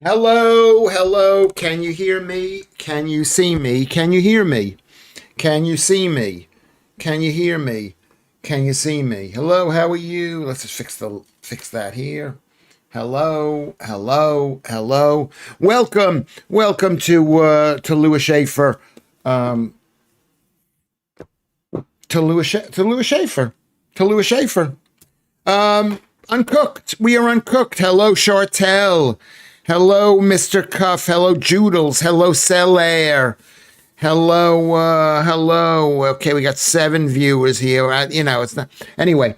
Hello, hello. Can you hear me? Can you see me? Can you hear me? Can you see me? Can you hear me? Can you see me? Hello, how are you? Let's just fix that here. Hello, hello, hello. Welcome to Lewis Schaffer. To Lewis Schaffer. To Lewis Schaffer. Uncooked. We are uncooked. Hello, Chartel. Hello, Mr. Cuff. Hello, Joodles. Hello, Cellaire. Hello. Okay, we got 7 viewers here. It's not. Anyway,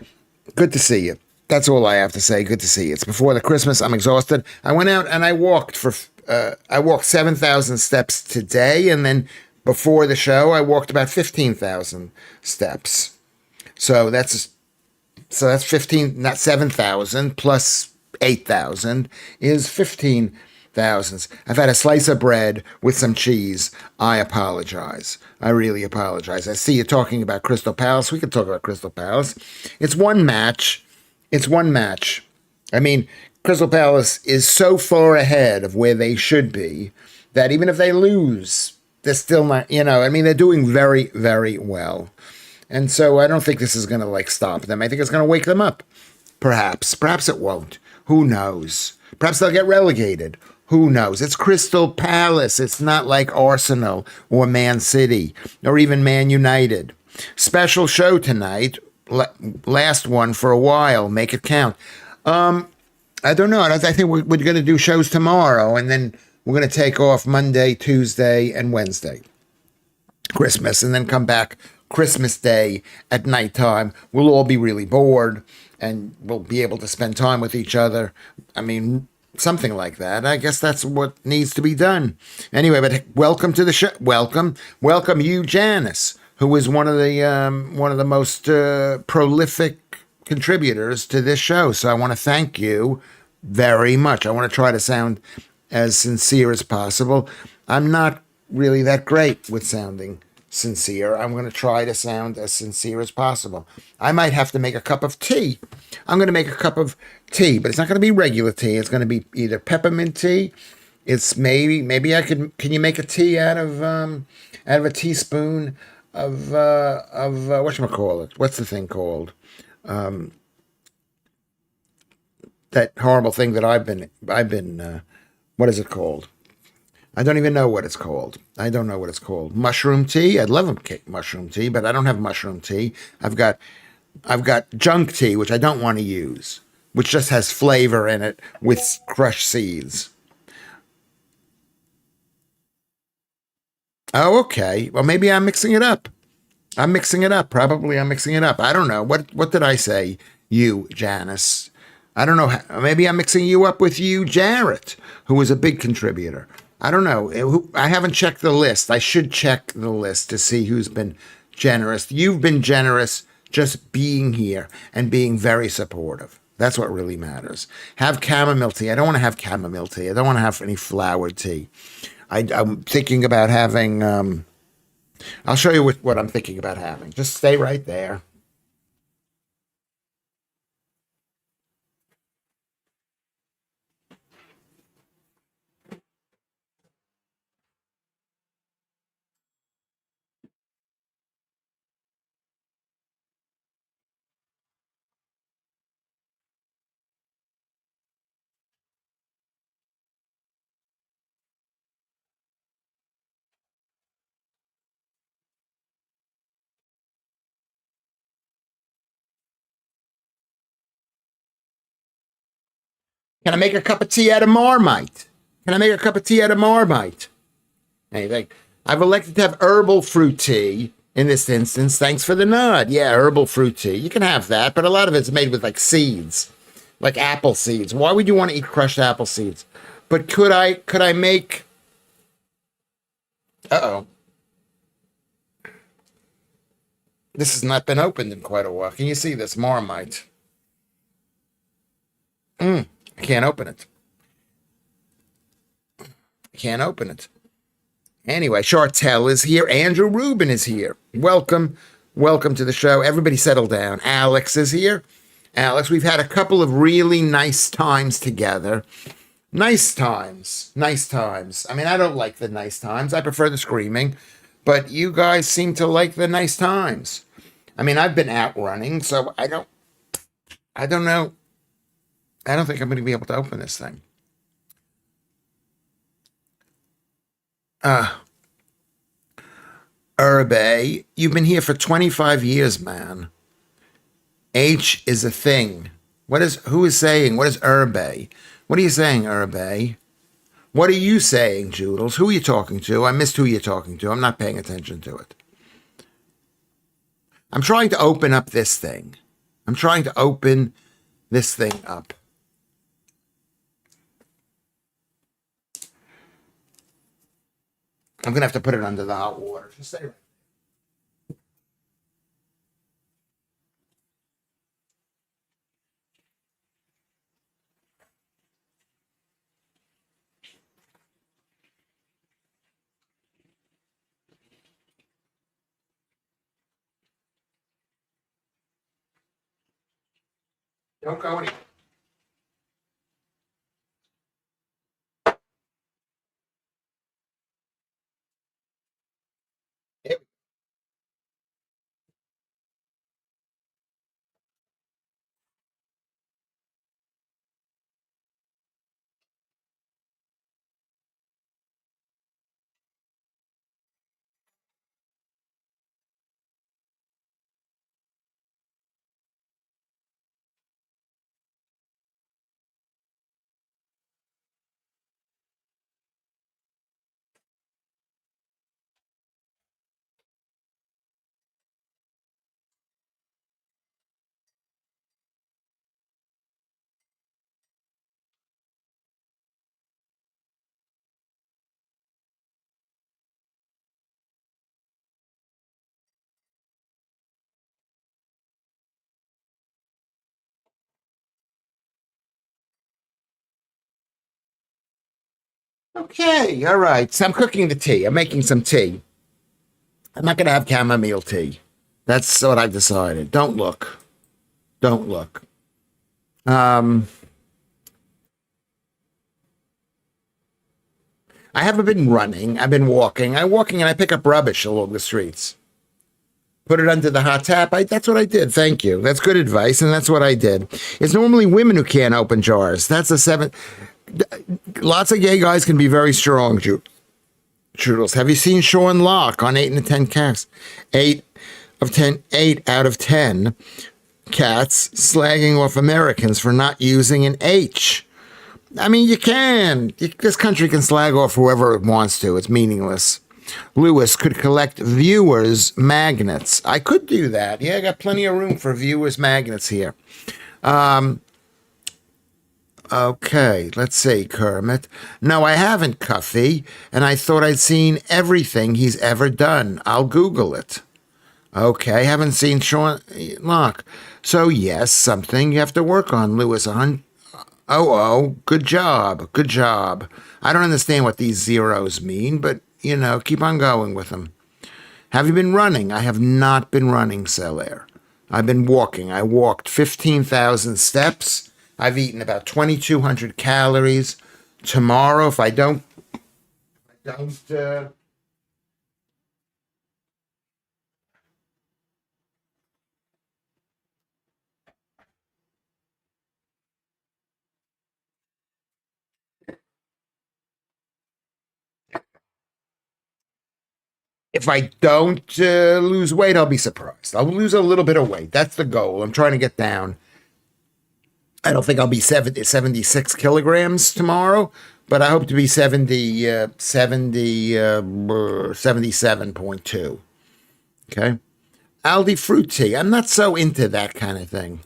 good to see you. That's all I have to say. Good to see you. It's before the Christmas. I'm exhausted. I went out and I walked for. I walked 7,000 steps today, and then before the show, I walked about 15,000 steps. So that's 15, not 7,000 plus 8,000 is 15,000. I've had a slice of bread with some cheese. I apologize. I really apologize. I see you talking about Crystal Palace. We could talk about Crystal Palace. It's one match. It's one match. I mean, Crystal Palace is so far ahead of where they should be that even if they lose, they're still not, they're doing very, very well. And so I don't think this is going to stop them. I think it's going to wake them up. Perhaps it won't. Who knows? Perhaps they'll get relegated. Who knows? It's Crystal Palace. It's not like Arsenal or Man City or even Man United. Special show tonight. Last one for a while. Make it count. I don't know. I think we're going to do shows tomorrow, and then we're going to take off Monday, Tuesday, and Wednesday. Christmas, and then come back Christmas Day at nighttime. We'll all be really bored and we'll be able to spend time with each other. I mean, something like that. I guess that's what needs to be done. Anyway, but welcome to the show. Welcome you, Janice, who is one of the most prolific contributors to this show. So I want to thank you very much. I want to try to sound as sincere as possible. I'm not really that great with sounding sincere. I'm going to try to sound as sincere as possible. I might have to make a cup of tea. I'm going to make a cup of tea, but it's not going to be regular tea. It's going to be either peppermint tea. It's maybe I could. Can you make a tea out of a teaspoon of whatchamacallit? What's the thing called? That horrible thing that I've been. What is it called? I don't even know what it's called. I don't know what it's called. Mushroom tea. I'd love a mushroom tea, but I don't have mushroom tea. I've got junk tea, which I don't want to use, which just has flavor in it with crushed seeds. Oh, okay. Well, maybe I'm mixing it up. I'm mixing it up. Probably I'm mixing it up. I don't know. What did I say? You, Janice. I don't know. Maybe I'm mixing you up with you, Jarrett, who was a big contributor. I don't know. I haven't checked the list. I should check the list to see who's been generous. You've been generous just being here and being very supportive. That's what really matters. Have chamomile tea. I don't want to have chamomile tea. I don't want to have any flowered tea. I'm thinking about having. I'll show you what I'm thinking about having. Just stay right there. Can I make a cup of tea out of Marmite? Can I make a cup of tea out of Marmite? Anything. I've elected to have herbal fruit tea in this instance. Thanks for the nod. Yeah, herbal fruit tea. You can have that, but a lot of it's made with seeds, like apple seeds. Why would you want to eat crushed apple seeds? But could I make oh. This has not been opened in quite a while. Can you see this Marmite? I can't open it. I can't open it. Anyway, Chartel is here. Andrew Rubin is here. Welcome to the show. Everybody settle down. Alex is here. Alex, we've had a couple of really nice times together. Nice times. Nice times. I mean, I don't like the nice times. I prefer the screaming, but you guys seem to like the nice times. I mean, I've been out running, so I don't know. I don't think I'm going to be able to open this thing. Uh, Urbe, you've been here for 25 years, man. H is a thing. Who is saying, what is Urbe? What are you saying, Urbe? What are you saying, Joodles? Who are you talking to? I missed who you're talking to. I'm not paying attention to it. I'm trying to open up this thing. I'm trying to open this thing up. I'm going to have to put it under the hot water. Just stay right. Don't go anywhere. Okay, all right. So I'm cooking the tea. I'm making some tea. I'm not going to have chamomile tea. That's what I've decided. Don't look. Don't look. Um, I haven't been running. I've been walking. I'm walking and I pick up rubbish along the streets. Put it under the hot tap. That's what I did. Thank you. That's good advice, and that's what I did. It's normally women who can't open jars. That's a seven. Lots of gay guys can be very strong, Trudels. Have you seen Sean Locke on 8 and 10 Cats? 8 out of 10 cats slagging off Americans for not using an H. I mean, you can. This country can slag off whoever it wants to. It's meaningless. Lewis could collect viewers' magnets. I could do that. Yeah, I got plenty of room for viewers' magnets here. Okay, let's see, Kermit. No, I haven't, Cuffy, and I thought I'd seen everything he's ever done. I'll Google it. Okay, haven't seen Sean Locke. So, yes, something you have to work on, Lewis. Oh, good job. Good job. I don't understand what these zeros mean, but, keep on going with them. Have you been running? I have not been running, Celaire. I've been walking. I walked 15,000 steps. I've eaten about 2,200 calories. Tomorrow, if I don't, if I don't lose weight, I'll be surprised. I'll lose a little bit of weight. That's the goal. I'm trying to get down. I don't think I'll be 76 kilograms tomorrow, but I hope to be 77.2. Okay. Aldi fruit tea. I'm not so into that kind of thing.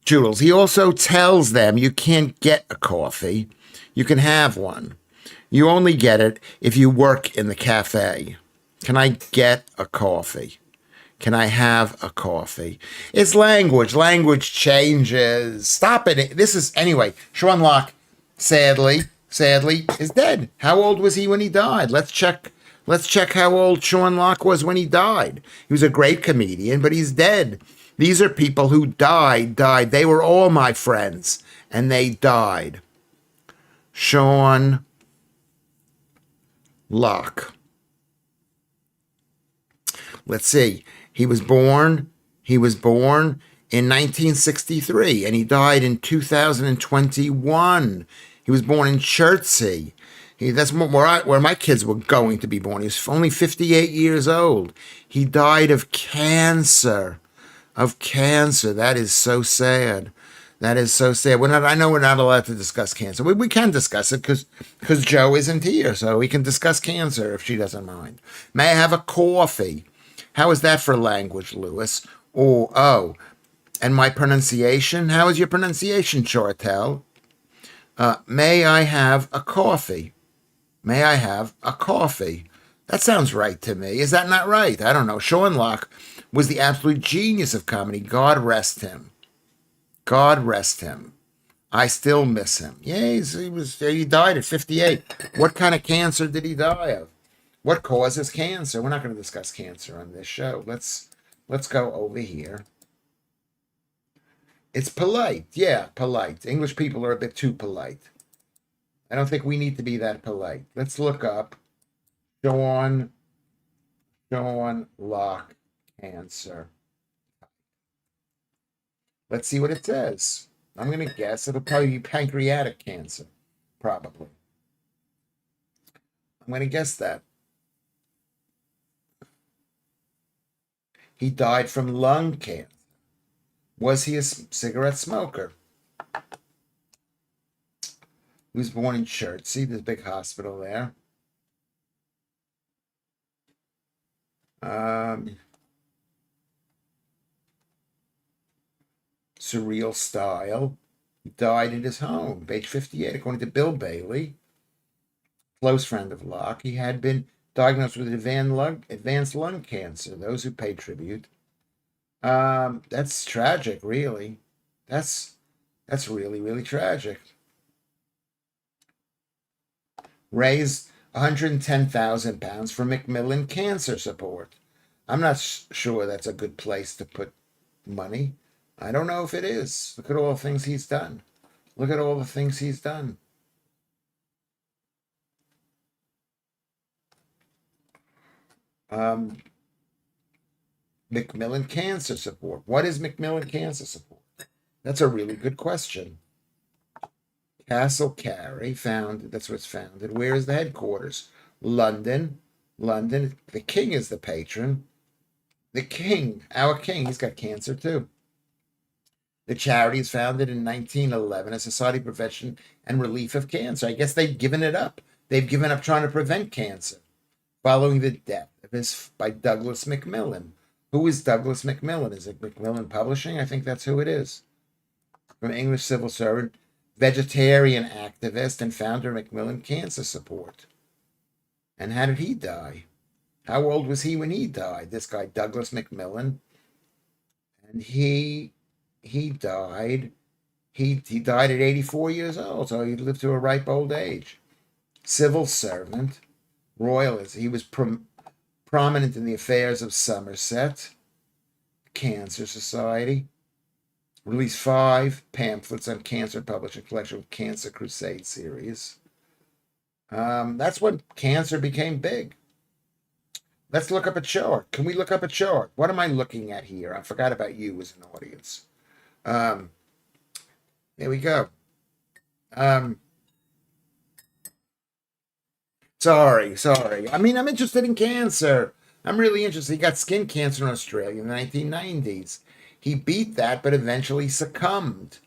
Jules, he also tells them you can't get a coffee. You can have one. You only get it if you work in the cafe. Can I get a coffee? Can I have a coffee? It's language. Language changes. Stop it. This is, anyway, Sean Locke, sadly, is dead. How old was he when he died? Let's check how old Sean Locke was when he died. He was a great comedian, but he's dead. These are people who died. They were all my friends, and they died. Sean Locke. Let's see. He was born in 1963 and he died in 2021. He was born in Chertsey. That's where my kids were going to be born. He was only 58 years old. He died of cancer. Of cancer. That is so sad. That is so sad. I know we're not allowed to discuss cancer. We can discuss it because Joe isn't here, so we can discuss cancer if she doesn't mind. May I have a coffee? How is that for language, Lewis? Oh, and my pronunciation? How is your pronunciation, Chartel? May I have a coffee? May I have a coffee? That sounds right to me. Is that not right? I don't know. Sean Locke was the absolute genius of comedy. God rest him. God rest him. I still miss him. Yeah, he died at 58. What kind of cancer did he die of? What causes cancer? We're not going to discuss cancer on this show. Let's go over here. It's polite. Yeah, polite. English people are a bit too polite. I don't think we need to be that polite. Let's look up Sean Locke cancer. Let's see what it says. I'm going to guess it'll probably be pancreatic cancer. Probably. I'm going to guess that. He died from lung cancer. Was he a cigarette smoker? He was born in Chertsey. There's a big hospital there. Surreal style. He died in his home, age 58, according to Bill Bailey, close friend of Locke. He had been diagnosed with advanced lung cancer. Those who pay tribute. That's tragic, really. That's really, really tragic. Raised 110,000 pounds for Macmillan cancer support. I'm not sure that's a good place to put money. I don't know if it is. Look at all the things he's done. Look at all the things he's done. Macmillan cancer support. What is Macmillan cancer support? That's a really good question. Castle Carey, founded. That's where it's founded. Where is the headquarters? London. London. The king is the patron. The king, our king, he's got cancer too. The charity is founded in 1911 as Society of Prevention and Relief of Cancer. I guess they've given it up. They've given up trying to prevent cancer following the death by Douglas Macmillan. Who is Douglas Macmillan? Is it Macmillan Publishing? I think that's who it is. From English civil servant, vegetarian activist, and founder of Macmillan Cancer Support. And how did he die? How old was he when he died? This guy, Douglas Macmillan. And he died. He died at 84 years old, so he lived to a ripe old age. Civil servant, royalist. He was prominent in the affairs of Somerset. Cancer Society. Released 5 pamphlets on cancer, published a collection of Cancer Crusade series. That's when cancer became big. Let's look up a chart. Can we look up a chart? What am I looking at here? I forgot about you as an audience. There we go. Sorry. I mean, I'm interested in cancer. I'm really interested. He got skin cancer in Australia in the 1990s. He beat that, but eventually succumbed.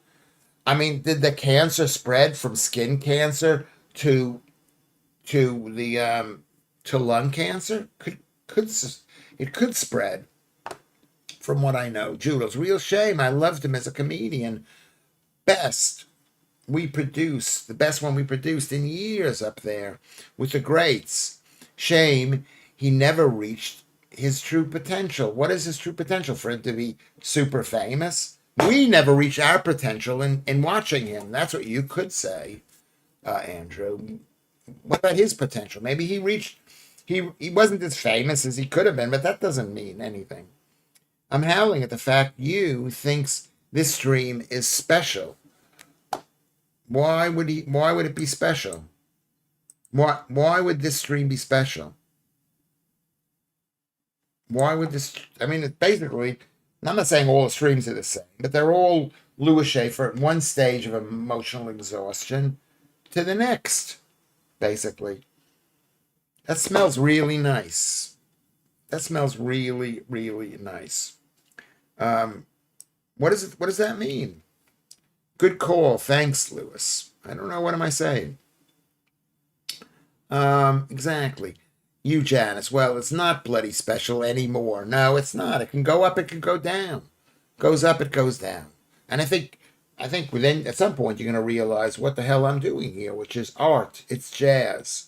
I mean, did the cancer spread from skin cancer to lung cancer? It could spread, from what I know. Judo's real shame. I loved him as a comedian. The best one we produced in years up there with the greats. Shame he never reached his true potential. What is his true potential? For him to be super famous? We never reached our potential in watching him. That's what you could say, Andrew. What about his potential? Maybe he wasn't as famous as he could have been, but that doesn't mean anything. I'm howling at the fact you thinks this stream is special. Why would it be special? Why would this stream be special? Why would this? I mean, it's basically. I'm not saying all the streams are the same, but they're all Lewis Schaffer at one stage of emotional exhaustion to the next, basically. That smells really nice. That smells really, really nice. Um, what is it? What does that mean? Good call. Thanks, Lewis. I don't know. What am I saying? Exactly. You, Janice. Well, it's not bloody special anymore. No, it's not. It can go up, it can go down. Goes up, it goes down. And I think within at some point you're gonna realize what the hell I'm doing here, which is art. It's jazz.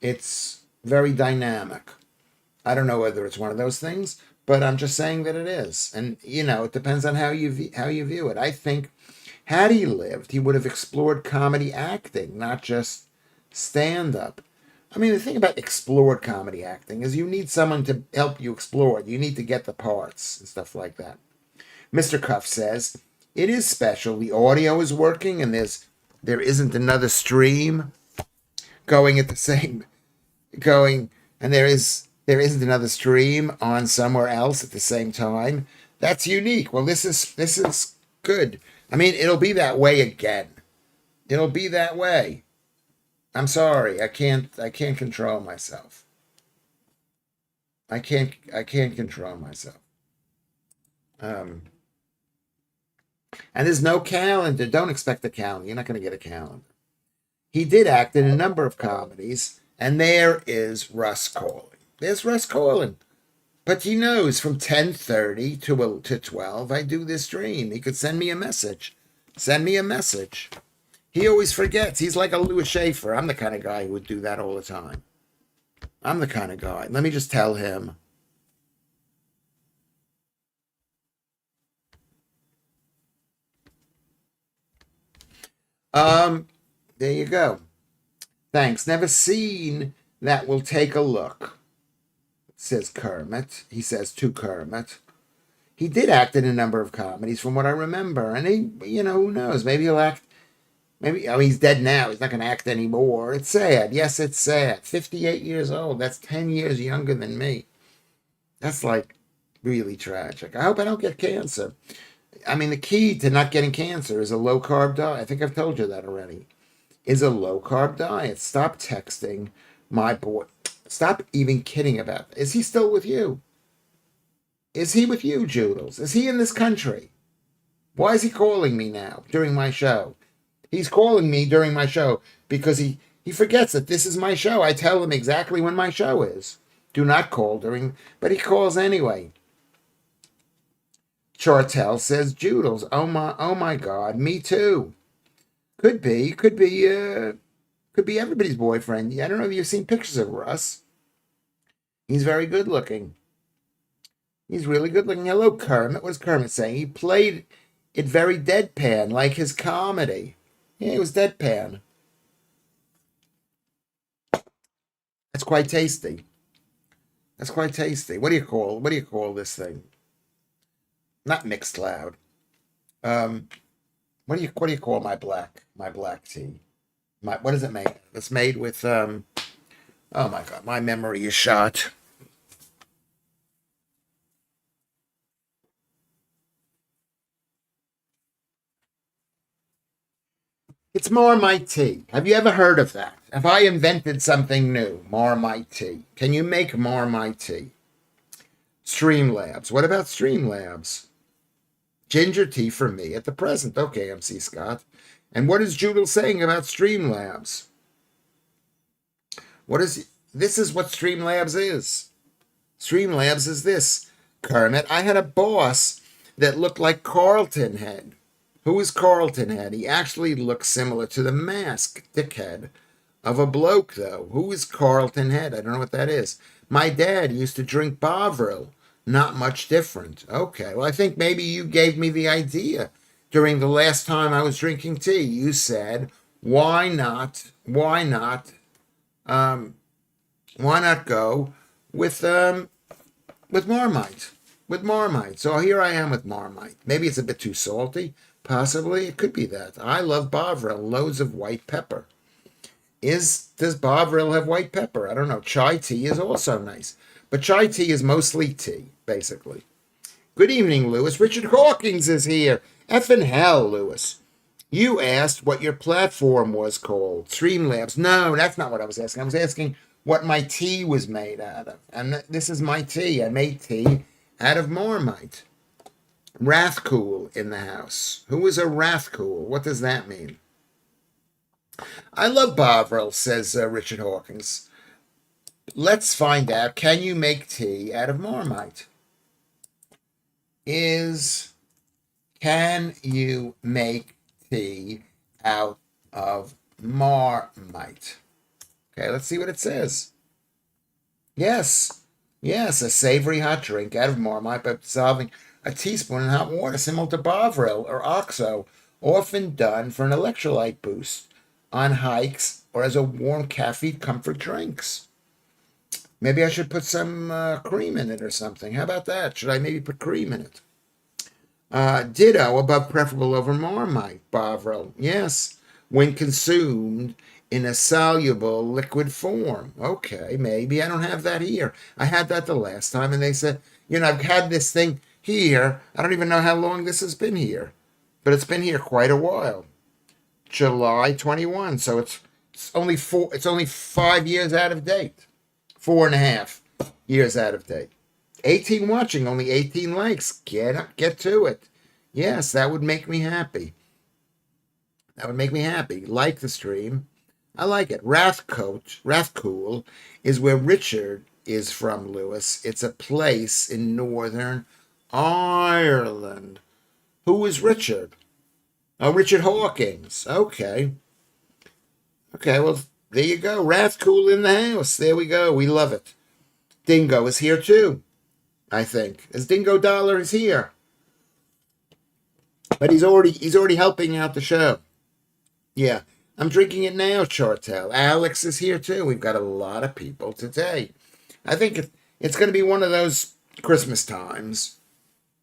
It's very dynamic. I don't know whether it's one of those things, but I'm just saying that it is. And it depends on how you view it. I think had he lived, he would have explored comedy acting, not just stand up. I mean, the thing about explored comedy acting is you need someone to help you explore it. You need to get the parts and stuff like that. Mr. Cuff says, it is special. The audio is working and there isn't another stream going at the same going and there isn't another stream on somewhere else at the same time. That's unique. Well, this is good. I mean, it'll be that way again. It'll be that way. I'm sorry. I can't control myself. I can't control myself. Um and there's no calendar. Don't expect a calendar. You're not going to get a calendar. He did act in a number of comedies, and there is Russ calling. There's Russ calling. But he knows from 10:30 to 12, I do this stream. He could send me a message. Send me a message. He always forgets. He's like a Lewis Schaffer. I'm the kind of guy who would do that all the time. I'm the kind of guy. Let me just tell him. Um, there you go. Thanks. Never seen that. Will take a look, says Kermit. He says to Kermit. He did act in a number of comedies from what I remember. And who knows? Maybe he'll act. Maybe, oh, he's dead now. He's not going to act anymore. It's sad. Yes, it's sad. 58 years old. That's 10 years younger than me. That's like really tragic. I hope I don't get cancer. I mean, the key to not getting cancer is a low carb diet. I think I've told you that already. Is a low carb diet. Stop texting my boy. Stop even kidding about it. Is he still with you? Is he with you, Joodles? Is he in this country? Why is he calling me now during my show? He's calling me during my show because he forgets that this is my show. I tell him exactly when my show is. Do not call during, but he calls anyway. Chartel says, Joodles. Oh my God, me too. Could be everybody's boyfriend. I don't know if you've seen pictures of Russ. He's very good looking. He's really good looking. Hello, Kermit. What's Kermit saying? He played it very deadpan, like his comedy. Yeah, it was deadpan. That's quite tasty. That's quite tasty. What do you call this thing? Not mixed loud. Um, what do you call my black tea? What is it made? It's made with oh my God, my memory is shot. It's Marmite tea. Have you ever heard of that? Have I invented something new? Marmite tea. Can you make Marmite tea? Streamlabs. What about Streamlabs? Ginger tea for me at the present. Okay, MC Scott. And what is Judel saying about Streamlabs? What is this is what Streamlabs is. Streamlabs is this. Kermit, I had a boss that looked like Carlton Head. Who is Carlton Head? He actually looks similar to the mask, dickhead, of a bloke, though. Who is Carlton Head? I don't know what that is. My dad used to drink Bovril. Not much different. Okay, well, I think maybe you gave me the idea during the last time I was drinking tea. You said, why not, um, why not go with Marmite? With Marmite. So here I am with Marmite. Maybe it's a bit too salty, Possibly it could be that. I love Bovril, loads of white pepper. Does Bovril have white pepper? I don't know. Chai tea is also nice. But chai tea is mostly tea, basically. Good evening, Lewis. Richard Hawkins is here. Effing hell, Lewis. You asked what your platform was called. Streamlabs. No, that's not what I was asking. I was asking what my tea was made out of. And this is my tea. I made tea out of Marmite. Wrathcool in the house. Who is a Wrathcool? What does that mean? I love Bovril, says Richard Hawkins. Let's find out. Can you make tea out of Marmite? Can you make tea out of Marmite? Okay, let's see what it says. Yes, yes, a savory hot drink out of Marmite by dissolving a teaspoon in hot water, similar to Bovril or Oxo, often done for an electrolyte boost on hikes or as a warm caffeine comfort drinks. Maybe I should put some cream in it or something. How about that? Should I maybe put cream in it? Ditto, above preferable over Marmite, Bovril. Yes, when consumed in a soluble liquid form. Okay, maybe I don't have that here. I had that the last time, and they said, I've had this thing here. I don't even know how long this has been here, but it's been here quite a while. July 21, so it's only 5 years out of date. 4.5 years out of date. 18 watching, only 18 likes. Get to it. Yes, that would make me happy. That would make me happy. Like the stream. I like it. Rathcool is where Richard is from, Lewis. It's a place in Northern Ireland. Who is Richard? Oh, Richard Hawkins. Okay. Okay, well, there you go. Rathcool in the house. There we go. We love it. Dingo is here too, I think. As Dingo Dollar is here. But he's already helping out the show. Yeah. I'm drinking it now, Chartel. Alex is here too. We've got a lot of people today. I think it's going to be one of those Christmas times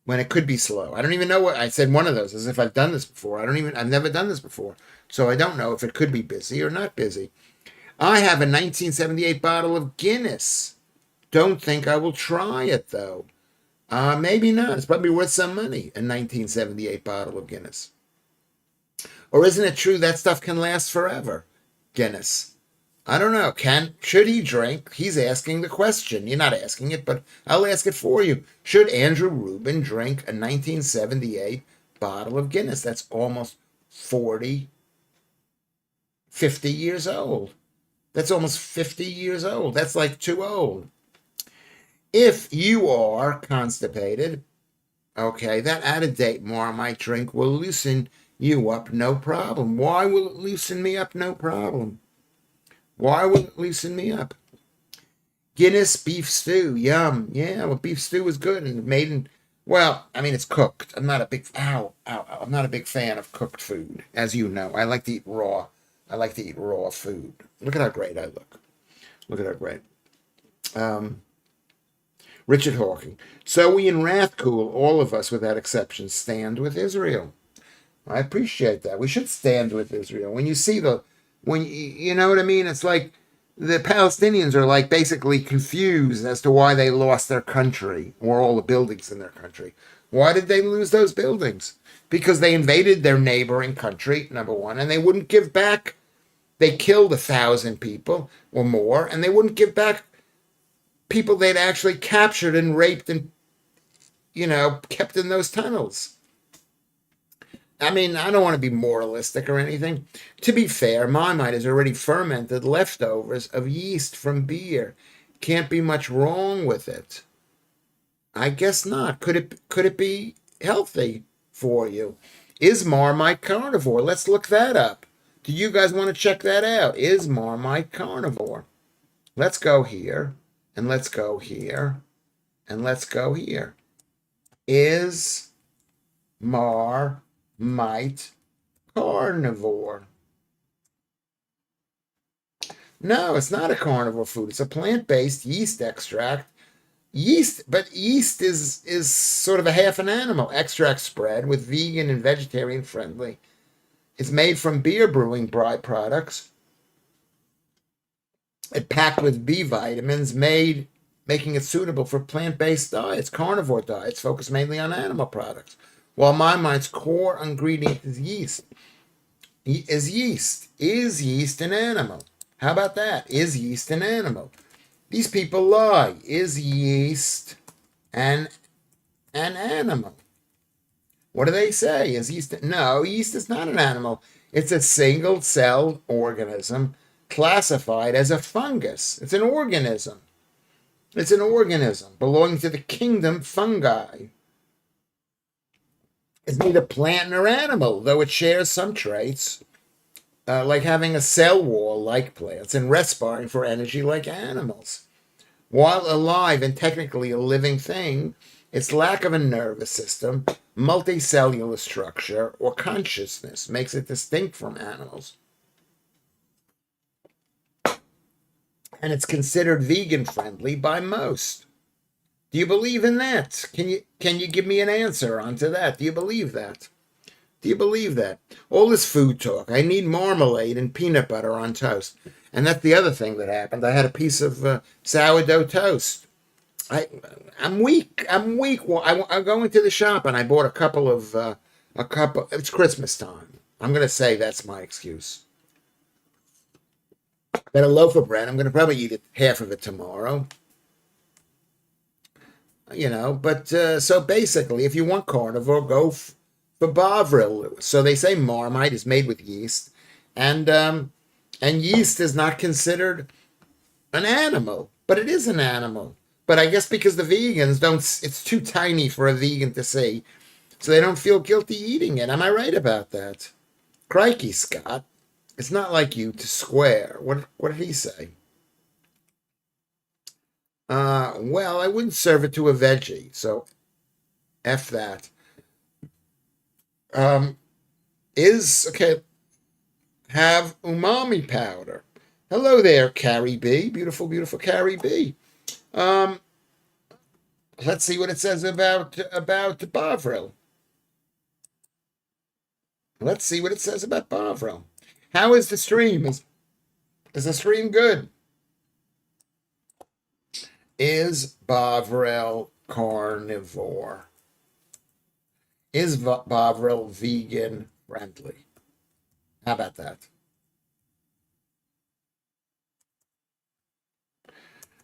when it could be slow. I don't even know what I said. One of those, as if I've done this before. I've never done this before. So I don't know if it could be busy or not busy. I have a 1978 bottle of Guinness. Don't think I will try it though. Maybe not. It's probably worth some money, a 1978 bottle of Guinness. Or isn't it true that stuff can last forever? Guinness. I don't know. Should he drink? He's asking the question. You're not asking it, but I'll ask it for you. Should Andrew Rubin drink a 1978 bottle of Guinness? That's almost 50 years old. That's almost 50 years old. That's like too old. If you are constipated, okay, that out-of-date Marmite drink will loosen you up, no problem. Why will it loosen me up? No problem. Why will it loosen me up? Guinness beef stew, yum. Yeah, well, beef stew is good and made in. Well, I mean, it's cooked. I'm not a big. I'm not a big fan of cooked food, as you know. I like to eat raw. I like to eat raw food. Look at how great I look. Look at how great. Richard Hawking. So we in Rathcool, all of us without exception, stand with Israel. I appreciate that. We should stand with Israel. When you know what I mean? It's like the Palestinians are like basically confused as to why they lost their country or all the buildings in their country. Why did they lose those buildings? Because they invaded their neighboring country, number one, and they wouldn't give back. They killed 1,000 people or more, and they wouldn't give back people they'd actually captured and raped and, kept in those tunnels. I mean, I don't want to be moralistic or anything. To be fair, Marmite is already fermented leftovers of yeast from beer. Can't be much wrong with it. I guess not. Could it be healthy for you? Is Marmite carnivore? Let's look that up. Do you guys want to check that out? Is Marmite carnivore? Let's go here, and let's go here, and let's go here. Is Marmite carnivore? No, it's not a carnivore food. It's a plant-based yeast extract Yeast is sort of a half an animal. Extract spread with vegan and vegetarian friendly. It's made from beer brewing byproducts. It packed with B vitamins, making it suitable for plant-based diets, carnivore diets, focused mainly on animal products. While Marmite's core ingredient is yeast. Is yeast an animal? How about that? Is yeast an animal? These people lie. Is yeast an animal? What do they say? Is yeast? No, yeast is not an animal. It's a single-celled organism classified as a fungus. It's an organism. It's an organism belonging to the kingdom fungi. It's neither plant nor animal, though it shares some traits, like having a cell wall like plants and respiring for energy like animals. While alive and technically a living thing, its lack of a nervous system, multicellular structure, or consciousness makes it distinct from animals. And it's considered vegan friendly by most. Do you believe in that? Can you give me an answer onto that? Do you believe that? Do you believe that? All this food talk. I need marmalade and peanut butter on toast. And that's the other thing that happened. I had a piece of sourdough toast. I'm weak. I'm weak. Well, I go into the shop and I bought a couple. It's Christmas time. I'm going to say that's my excuse. Got a loaf of bread. I'm going to probably eat half of it tomorrow. But so basically, if you want carnivore, go for Bovril, Lewis. So they say Marmite is made with yeast, and yeast is not considered an animal, but it is an animal. But I guess because the vegans don't, it's too tiny for a vegan to see, so they don't feel guilty eating it. Am I right about that? Crikey, Scott. It's not like you to swear. What did he say? Well, I wouldn't serve it to a veggie, so F that. Um, okay, have umami powder. Hello there, Carrie B. Beautiful, beautiful Carrie B. Um, let's see what it says about Bovril. Let's see what it says about Bovril. How is the stream? Is the stream good? Is Bovril carnivore? Is Bovril vegan friendly? How about that?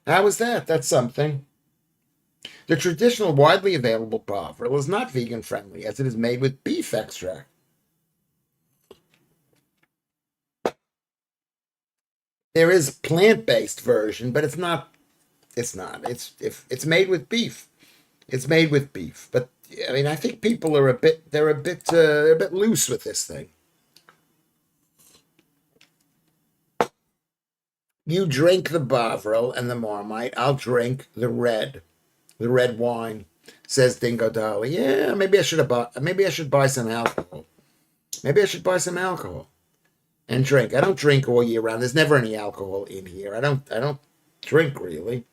How is that? That's something. The traditional widely available Bovril is not vegan friendly as it is made with beef extract. There is plant-based version, but it's not. It's not. It's made with beef. It's made with beef. But I mean, I think people are they're a bit loose with this thing. You drink the Bovril and the Marmite. I'll drink the red wine. Says Dingo Dolly. Yeah, maybe I should have bought. Maybe I should buy some alcohol. Maybe I should buy some alcohol and drink. I don't drink all year round. There's never any alcohol in here. I don't drink really.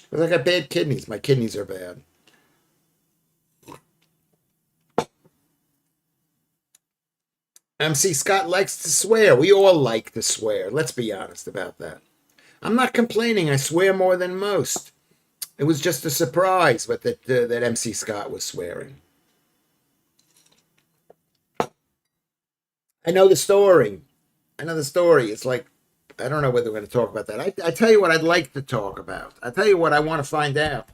Because I got bad kidneys. My kidneys are bad. MC Scott likes to swear. We all like to swear. Let's be honest about that. I'm not complaining. I swear more than most. It was just a surprise, but that MC Scott was swearing. I know the story. I know the story. It's like I don't know whether we're going to talk about that. I tell you what I'd like to talk about. I tell you what I want to find out.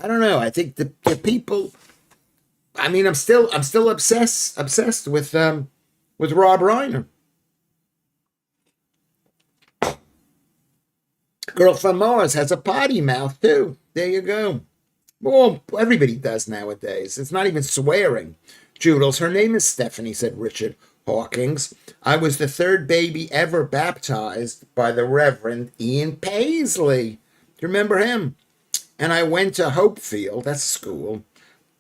I don't know. I think the people. I mean, I'm still obsessed with Rob Reiner. Girl from Mars has a potty mouth too. There you go. Well, everybody does nowadays. It's not even swearing. Joodles. Her name is Stephanie, said Richard Hawkins. I was the third baby ever baptized by the Reverend Ian Paisley. Do you remember him? And I went to Hopefield, that's school,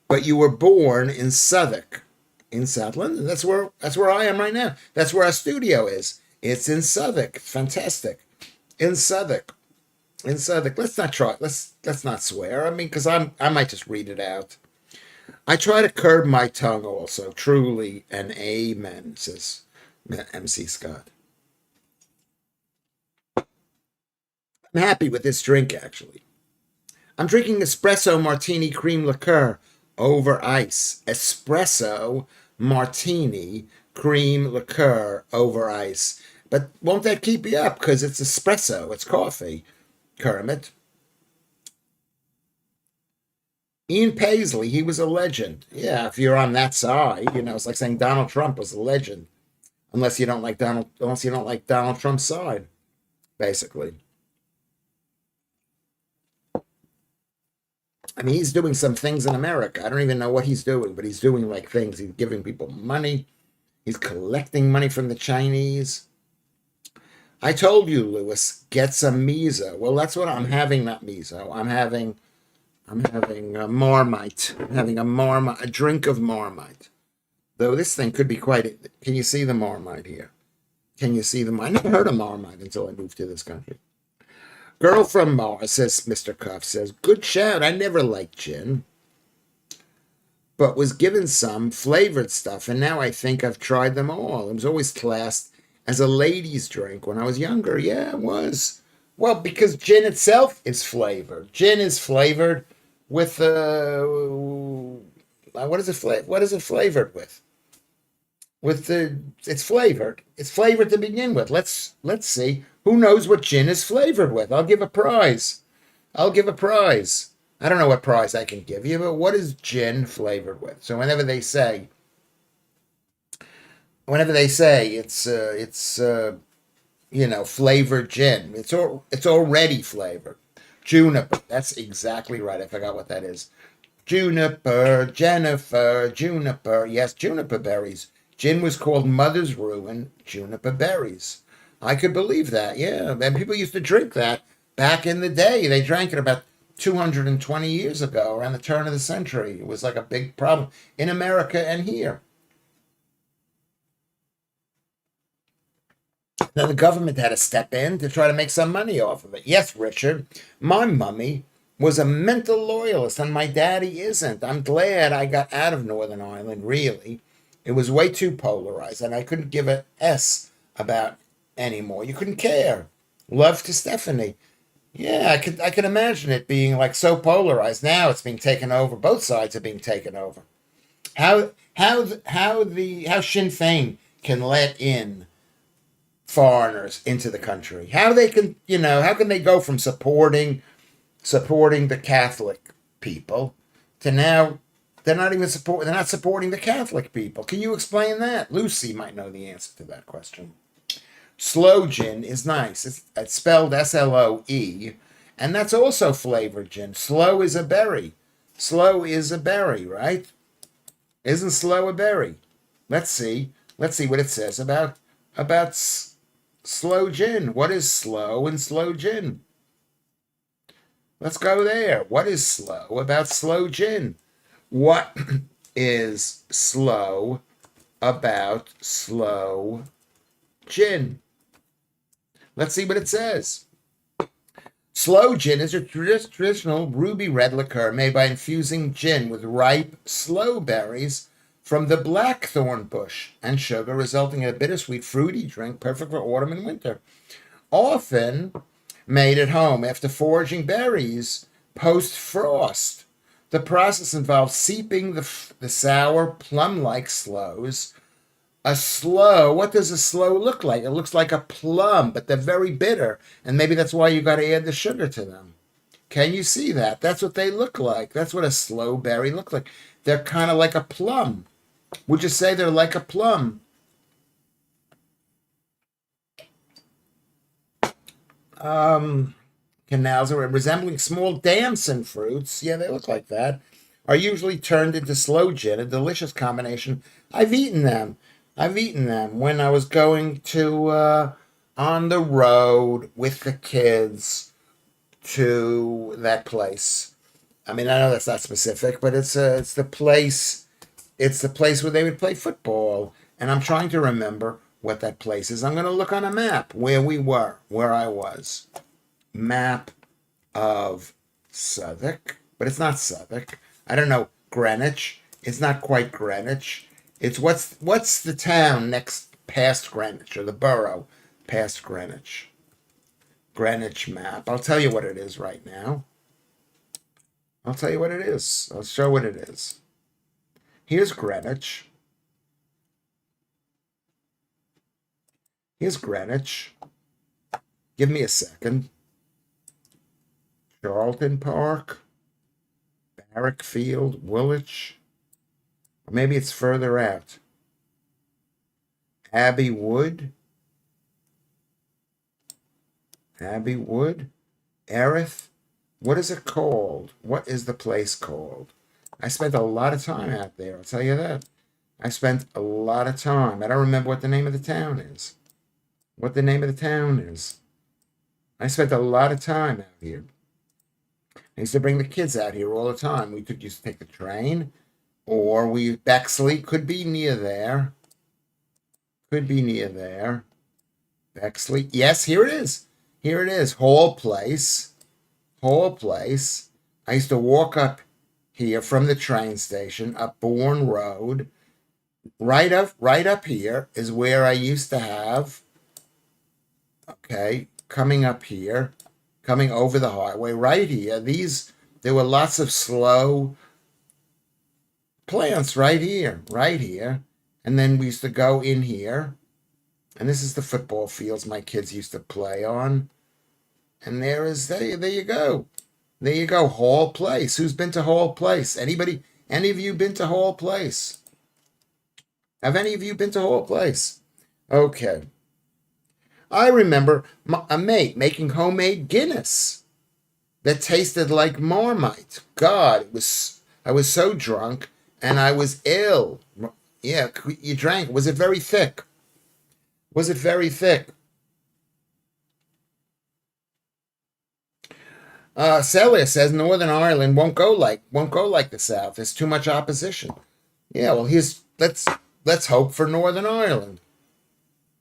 but you were born in Southwark, in South London. That's where I am right now. That's where our studio is. It's in Southwark. Fantastic. In Southwark. inside the, let's not try. Let's not swear. I mean, because I might just read it out. I try to curb my tongue also. Truly an amen, says MC Scott. I'm happy with this drink, actually. I'm drinking espresso martini cream liqueur over ice. Espresso martini cream liqueur over ice. But won't that keep you up? Because it's espresso, it's coffee, Kermit. Ian Paisley, he was a legend. Yeah, if you're on that side, it's like saying Donald Trump was a legend. Unless you don't like Donald Trump's side, basically. I mean, he's doing some things in America. I don't even know what he's doing, but he's doing like things. He's giving people money. He's collecting money from the Chinese. I told you, Lewis, get some miso. Well, that's what I'm having, not miso. I'm having a Marmite. I'm having a drink of Marmite. Though this thing could be quite. Can you see the Marmite here? Can you see them? I never heard of Marmite until I moved to this country. Girl from Mars, says Mr. Cuff, says, good shout. I never liked gin, but was given some flavored stuff, and now I think I've tried them all. It was always classed as a lady's drink when I was younger. Yeah, it was. Well, because gin itself is flavored. Gin is flavored with what is it flavored? What is it flavored with? It's flavored. It's flavored to begin with. Let's see. Who knows what gin is flavored with? I'll give a prize. I'll give a prize. I don't know what prize I can give you, but what is gin flavored with? So whenever they say it's flavored gin, it's already flavored. Juniper. That's exactly right. I forgot what that is. Juniper, Jennifer, juniper. Yes, juniper berries. Gin was called Mother's Ruin juniper berries. I could believe that, yeah. And people used to drink that back in the day. They drank it about 220 years ago, around the turn of the century. It was like a big problem in America and here. Then the government had to step in to try to make some money off of it. Yes, Richard, my mummy was a mental loyalist, and my daddy isn't. I'm glad I got out of Northern Ireland, really. It was way too polarized, and I couldn't give a S about anymore. You couldn't care. Love to Stephanie. Yeah, I could imagine it being like so polarized. Now it's being taken over. Both sides are being taken over. How Sinn Féin can let in foreigners into the country? How can they go from supporting the Catholic people to now they're not supporting the Catholic people? Can you explain that? Lucy might know the answer to that question. Sloe gin is nice. It's spelled Sloe, and that's also flavored gin. Sloe is a berry. Sloe is a berry, right? Isn't sloe a berry? Let's see. Let's see what it says about sloe gin. What is sloe and sloe gin? Let's go there. What is slow about sloe gin? What is slow about sloe gin? Let's see what it says. Sloe gin is a traditional ruby red liqueur made by infusing gin with ripe sloe berries from the blackthorn bush and sugar, resulting in a bittersweet, fruity drink perfect for autumn and winter. Often made at home after foraging berries post-frost. The process involves seeping the sour, plum-like sloes. A sloe, what does a sloe look like? It looks like a plum, but they're very bitter, and maybe that's why you got to add the sugar to them. Can you see that? That's what they look like. That's what a sloe berry looks like. They're kind of like a plum. Would you say they're like a plum? Canals are resembling small damson fruits. Yeah, they look like that. Are usually turned into sloe gin, a delicious combination. I've eaten them. When I was going to on the road with the kids to that place. I mean, I know that's not specific, but it's the place. It's the place where they would play football, and I'm trying to remember what that place is. I'm going to look on a map where we were, where I was. Map. of Southwark, but it's not Southwark. I don't know, Greenwich. It's not quite Greenwich. It's what's the town next past Greenwich, or the borough past Greenwich? Greenwich map. I'll tell you what it is right now. I'll tell you what it is. I'll show what it is. Here's Greenwich. Here's Greenwich. Give me a second. Charlton Park, Barrack Field, Woolwich. Or maybe it's further out. Abbey Wood. Abbey Wood. Erith. What is it called? What is the place called? I spent a lot of time out there, I'll tell you that. I spent a lot of time. I don't remember what the name of the town is. What the name of the town is. I spent a lot of time out here. I used to bring the kids out here all the time. We could just take the train, or Bexley could be near there. Could be near there. Bexley. Yes, here it is. Here it is. Hall Place. Hall Place. I used to walk up here from the train station, up Bourne Road. Right up here is where I used to have, okay, coming up here, coming over the highway, right here. There were lots of slow plants right here. And then we used to go in here. And this is the football fields my kids used to play on. And there you go. There you go, Hall Place. Who's been to Hall Place? Anybody? Any of you been to Hall Place? Have any of you been to Hall Place? Okay. I remember a mate making homemade Guinness that tasted like Marmite. God, I was so drunk and I was ill. Yeah, you drank. Was it very thick? Was it very thick? Celia says Northern Ireland won't go like the South. There's too much opposition. Yeah, well, let's hope for Northern Ireland.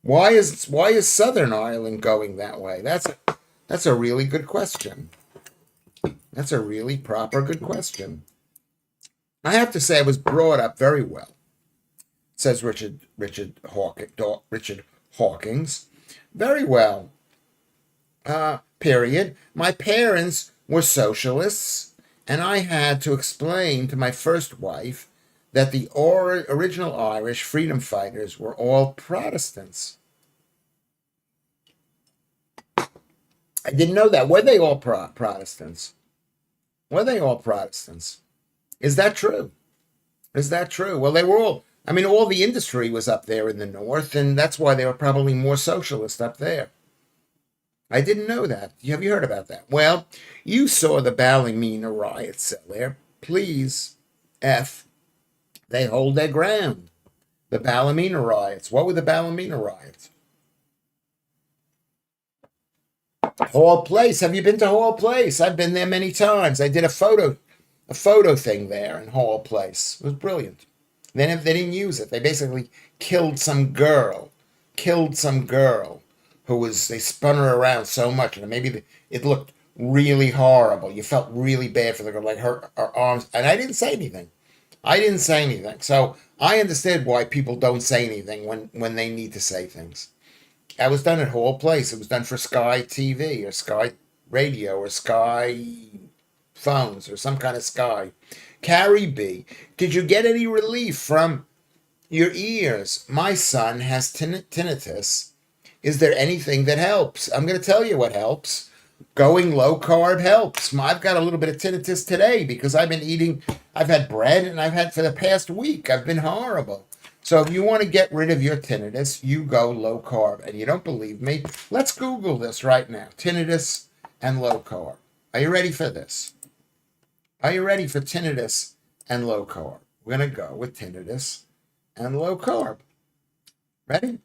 Why is Southern Ireland going that way? That's a really good question. That's a really proper good question. I have to say I was brought up very well, says Richard Hawkins. Very well. Period. My parents were socialists, and I had to explain to my first wife that the original Irish freedom fighters were all Protestants. I didn't know that. Were they all Protestants? Were they all Protestants? Is that true? Is that true? Well, they were all, I mean, all the industry was up there in the north, and that's why they were probably more socialist up there. I didn't know that. Have you heard about that? Well, you saw the Ballymena riots there. Please, they hold their ground. The Ballymena riots. What were the Ballymena riots? Hall Place. Have you been to Hall Place? I've been there many times. I did a photo thing there in Hall Place. It was brilliant. They didn't use it. They basically killed some girl. They spun her around so much, and it looked really horrible. You felt really bad for the girl, like her arms. And I didn't say anything. So I understand why people don't say anything when they need to say things. I was done at Hall Place. It was done for Sky TV or Sky Radio or Sky Phones or some kind of Sky. Carrie B, did you get any relief from your ears? My son has tinnitus. Is there anything that helps? I'm going to tell you what helps. Going low carb helps. I've got a little bit of tinnitus today because I've had bread, and I've had for the past week. I've been horrible. So if you want to get rid of your tinnitus, you go low carb. And you don't believe me? Let's Google this right now. Tinnitus and low carb. Are you ready for this? Are you ready for tinnitus and low carb? We're going to go with tinnitus and low carb. Ready?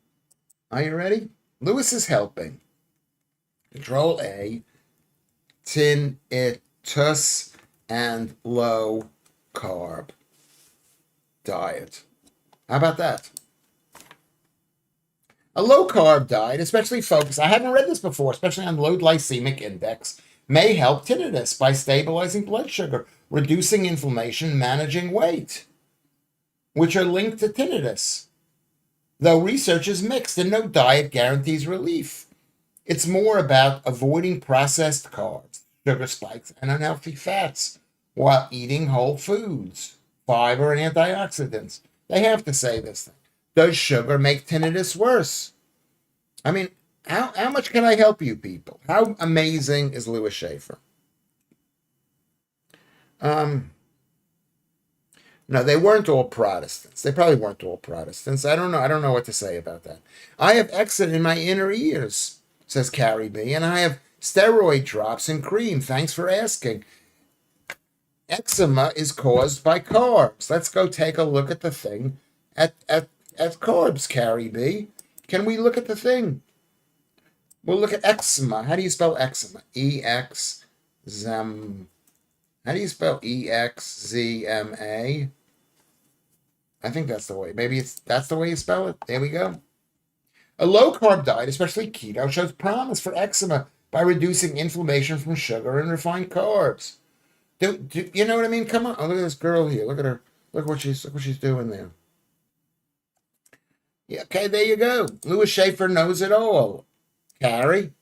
Are you ready? Lewis is helping. Control A, tinnitus and low carb diet. How about that? A low carb diet, especially focused, I haven't read this before, especially on low glycemic index, may help tinnitus by stabilizing blood sugar, reducing inflammation, managing weight, which are linked to tinnitus. Though research is mixed and no diet guarantees relief. It's more about avoiding processed carbs, sugar spikes, and unhealthy fats while eating whole foods, fiber, and antioxidants. They have to say this thing. Does sugar make tinnitus worse? I mean, how much can I help you people? How amazing is Lewis Schaffer? Um, no, they weren't all Protestants. They probably weren't all Protestants. I don't know. I don't know what to say about that. I have exit in my inner ears, says Carrie B, and I have steroid drops and cream. Thanks for asking. Eczema is caused by carbs. Let's go take a look at the thing at carbs, Carrie B. Can we look at the thing? We'll look at eczema. How do you spell eczema? E-X-Z-M. How do you spell E-X-Z-M-A? I think that's the way. Maybe that's the way you spell it. There we go. A low-carb diet, especially keto, shows promise for eczema by reducing inflammation from sugar and refined carbs. Do you know what I mean? Come on. Oh, look at this girl here. Look at her. Look what she's doing there. Yeah, okay, there you go. Lewis Schaffer knows it all. Carrie,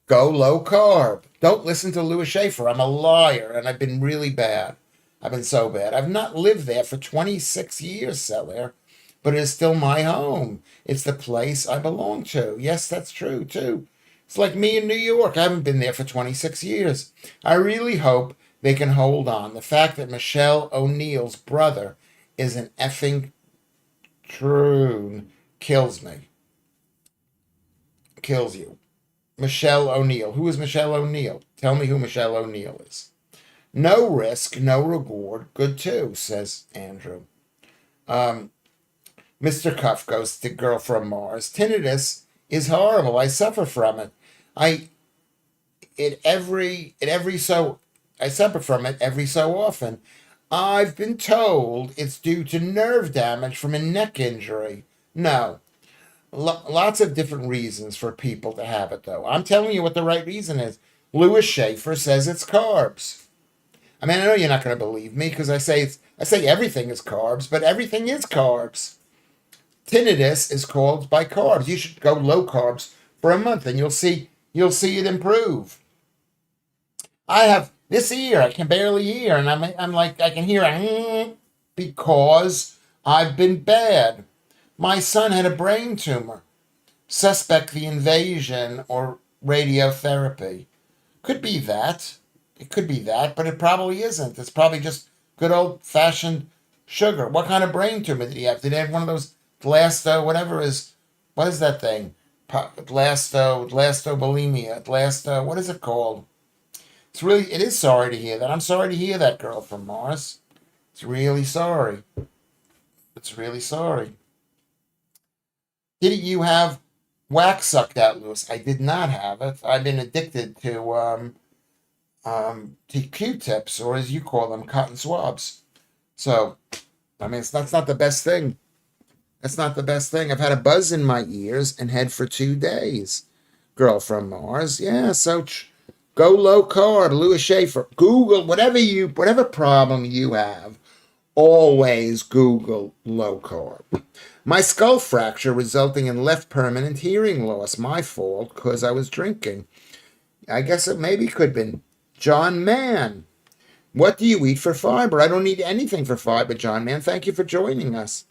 go low carb. Don't listen to Lewis Schaffer. I'm a liar, and I've been really bad. I've been so bad. I've not lived there for 26 years, Seller, but it is still my home. It's the place I belong to. Yes, that's true, too. It's like me in New York. I haven't been there for 26 years. I really hope they can hold on. The fact that Michelle O'Neill's brother is an effing troon kills me. Kills you. Michelle O'Neill. Who is Michelle O'Neill? Tell me who Michelle O'Neill is. No risk, no reward. Good too, says Andrew. Mr. Cuff goes to Girl from Mars. Tinnitus is horrible. I suffer from it. I suffer from it every so often. I've been told it's due to nerve damage from a neck injury. No. Lots of different reasons for people to have it, though. I'm telling you what the right reason is. Lewis Schaffer says it's carbs. I mean, I know you're not going to believe me because I say everything is carbs, but everything is carbs. Tinnitus is caused by carbs. You should go low carbs for a month, and you'll see it improve. I have this ear; I can barely hear, and I'm like I can hear because I've been bad. My son had a brain tumor. Suspect the invasion or radiotherapy. Could be that. It could be that, but it probably isn't. It's probably just good old-fashioned sugar. What kind of brain tumor did he have? Did he have one of those what is that thing? Blastobulimia, what is it called? It is sorry to hear that. I'm sorry to hear that, Girl from Mars. It's really sorry. It's really sorry. Did you have wax sucked out, Lewis? I did not have it. I've been addicted to Q-tips, or as you call them, cotton swabs. So, I mean, that's not the best thing. That's not the best thing. I've had a buzz in my ears and head for 2 days. Girl from Mars. Yeah, so go low carb, Lewis Schaffer. Google whatever problem you have. Always Google low carb. My skull fracture resulting in left permanent hearing loss. My fault because I was drinking. I guess it maybe could have been. John Mann. What do you eat for fiber? I don't eat anything for fiber, John Mann. Thank you for joining us.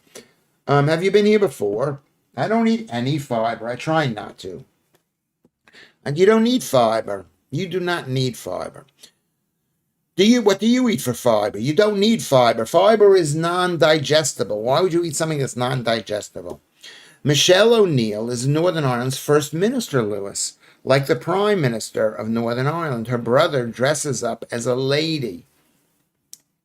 Have you been here before? I don't eat any fiber. I try not to. And you don't need fiber. You do not need fiber. What do you eat for fiber? You don't need fiber. Fiber is non-digestible. Why would you eat something that's non-digestible? Michelle O'Neill is Northern Ireland's first minister, Lewis. Like the Prime Minister of Northern Ireland, her brother dresses up as a lady.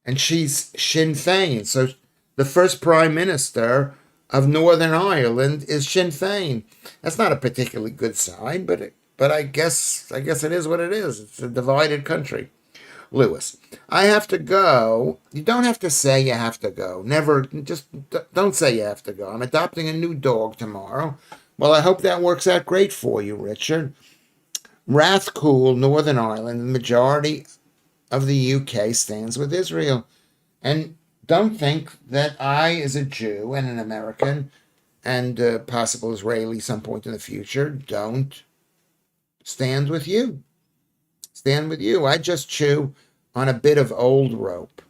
And she's Sinn Féin. So the first Prime Minister of Northern Ireland is Sinn Féin. That's not a particularly good sign, but I guess it is what it is. It's a divided country. Lewis, I have to go. You don't have to say you have to go. Never, just don't say you have to go. I'm adopting a new dog tomorrow. Well, I hope that works out great for you, Richard. Rathcoole, Northern Ireland, the majority of the UK stands with Israel. And don't think that I, as a Jew and an American and a possible Israeli some point in the future, don't stand with you. Stand with you. I just chew on a bit of old rope.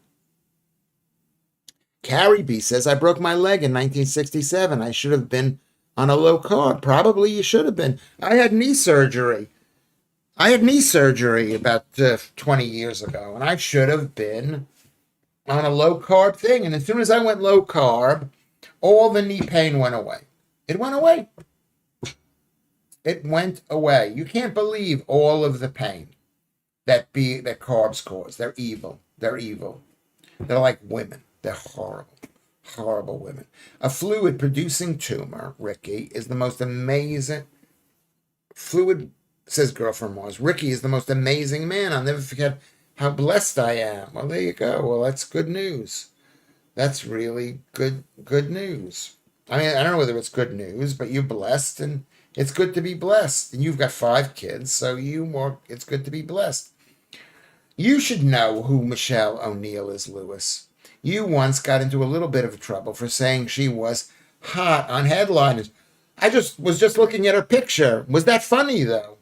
Carrie B says, I broke my leg in 1967. I should have been on a low carb. Probably you should have been. I had knee surgery. I had knee surgery about 20 years ago, and I should have been on a low carb thing. And as soon as I went low carb, all the knee pain went away. It went away. It went away. You can't believe all of the pain that carbs cause. They're evil. They're evil. They're like women. They're horrible. Horrible women. A fluid producing tumor, Ricky, is the most amazing fluid, says Girl from Mars. Ricky is the most amazing man. I'll never forget how blessed I am. Well, there you go. Well, that's good news. That's really good news. I mean, I don't know whether it's good news, but you're blessed, and it's good to be blessed. And you've got 5 kids, so it's good to be blessed. You should know who Michelle O'Neill is, Lewis. You once got into a little bit of trouble for saying she was hot on headliners. I was just looking at her picture. Was that funny, though?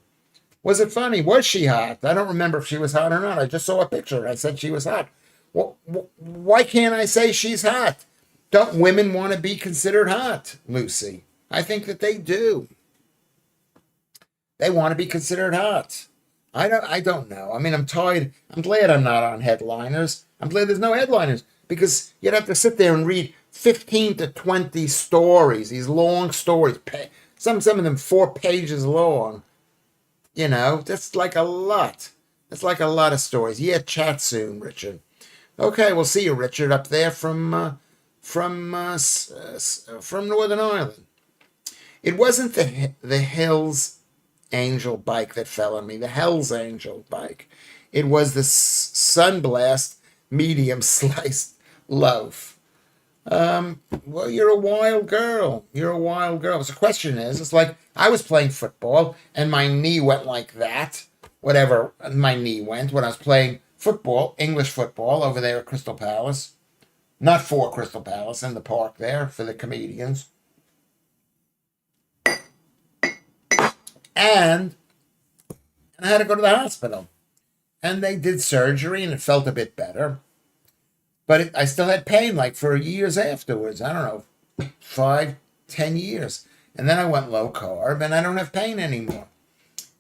Was it funny? Was she hot? I don't remember if she was hot or not. I just saw a picture. I said she was hot. Well, why can't I say she's hot? Don't women want to be considered hot, Lucy? I think that they do. They want to be considered hot. I don't know. I mean, I'm tired. I'm glad I'm not on headliners. I'm glad there's no headliners because you'd have to sit there and read 15 to 20 stories, these long stories. Some of them 4 pages long. You know, that's like a lot. That's like a lot of stories. Yeah, chat soon, Richard. Okay, we'll see you, Richard, up there from Northern Ireland. It wasn't the Hills Angel bike that fell on me, the Hell's Angel bike. It was the Sunblast medium sliced loaf. Well, you're a wild girl. You're a wild girl. So the question is, it's like I was playing football and my knee went like that. Whatever my knee went when I was playing football, English football over there at Crystal Palace. Not for Crystal Palace, in the park there for the comedians. And I had to go to the hospital. And they did surgery and it felt a bit better. But I still had pain like for years afterwards. I don't know, 5, 10 years. And then I went low carb and I don't have pain anymore.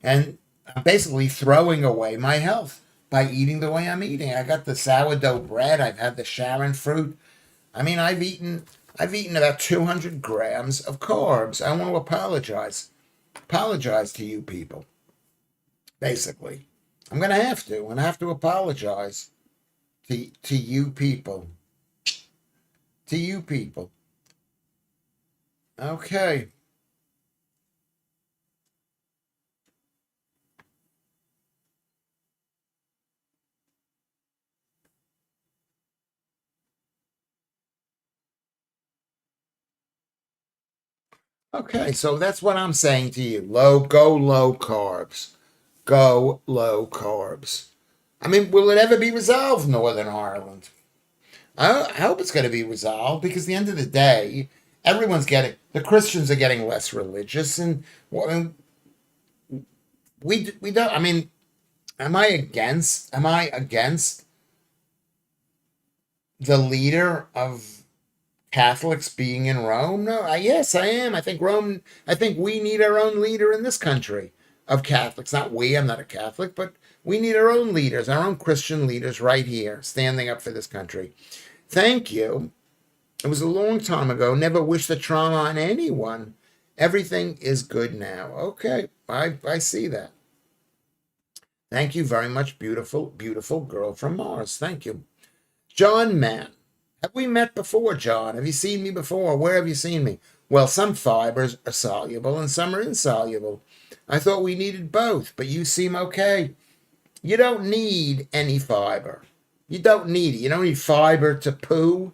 And I'm basically throwing away my health by eating the way I'm eating. I got the sourdough bread. I've had the Sharon fruit. I mean, I've eaten about 200 grams of carbs. I want to apologize. Apologize to you people. Basically. I'm going to have to. And I have to apologize to you people. To you people. Okay. Okay, so that's what I'm saying to you. Go low carbs. Go low carbs. I mean, will it ever be resolved, Northern Ireland? I hope it's going to be resolved because at the end of the day, the Christians are getting less religious, and well, I mean, we don't. I mean, am I against the leader of Catholics being in Rome? No, yes, I am. I think we need our own leader in this country of Catholics. Not we, I'm not a Catholic, but we need our own leaders, our own Christian leaders right here, standing up for this country. Thank you. It was a long time ago. Never wish the trauma on anyone. Everything is good now. Okay, I see that. Thank you very much, beautiful, beautiful girl from Mars. Thank you. John Mann. Have we met before, John? Have you seen me before? Where have you seen me? Well, some fibers are soluble and some are insoluble. I thought we needed both, but you seem okay. You don't need any fiber. You don't need it. You don't need fiber to poo.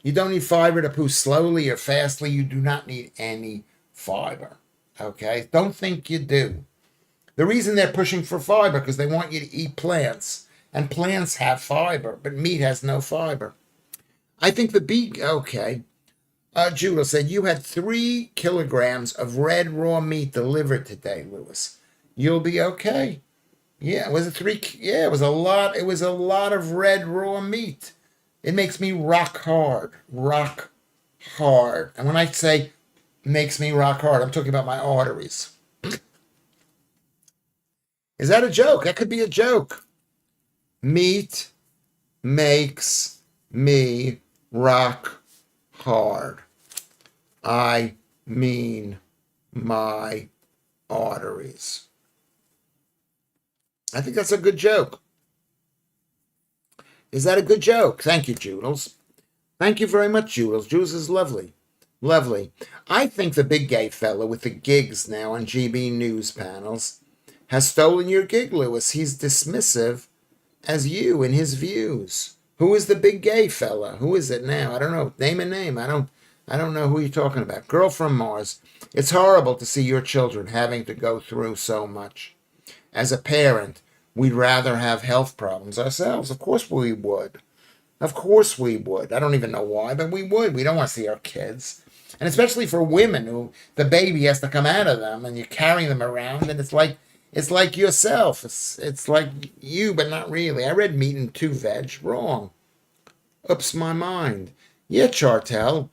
You don't need fiber to poo slowly or fastly. You do not need any fiber. Okay? Don't think you do. The reason they're pushing for fiber because they want you to eat plants, and plants have fiber, but meat has no fiber. I think the beet. Okay. Judah said you had 3 kilograms of red raw meat delivered today, Lewis. You'll be okay. Yeah, was it three? Yeah, it was a lot. It was a lot of red raw meat. It makes me rock hard, rock hard. And when I say makes me rock hard, I'm talking about my arteries. Is that a joke? That could be a joke. Meat makes me rock hard. I mean my arteries. I think that's a good joke. Is that a good joke? Thank you, Joodles. Thank you very much, Joodles. Joodles is lovely. Lovely. I think the big gay fella with the gigs now on GB News panels has stolen your gig, Lewis. He's dismissive as you in his views. Who is the big gay fella? Who is it now? I don't know. Name a name. I don't know who you're talking about. Girl from Mars. It's horrible to see your children having to go through so much. As a parent, we'd rather have health problems ourselves. Of course we would. Of course we would. I don't even know why, but we would. We don't want to see our kids. And especially for women who the baby has to come out of them and you're carrying them around and it's like yourself. It's like you, but not really. I read meat and 2 veg. Wrong. Oops, my mind. Yeah, Chartel.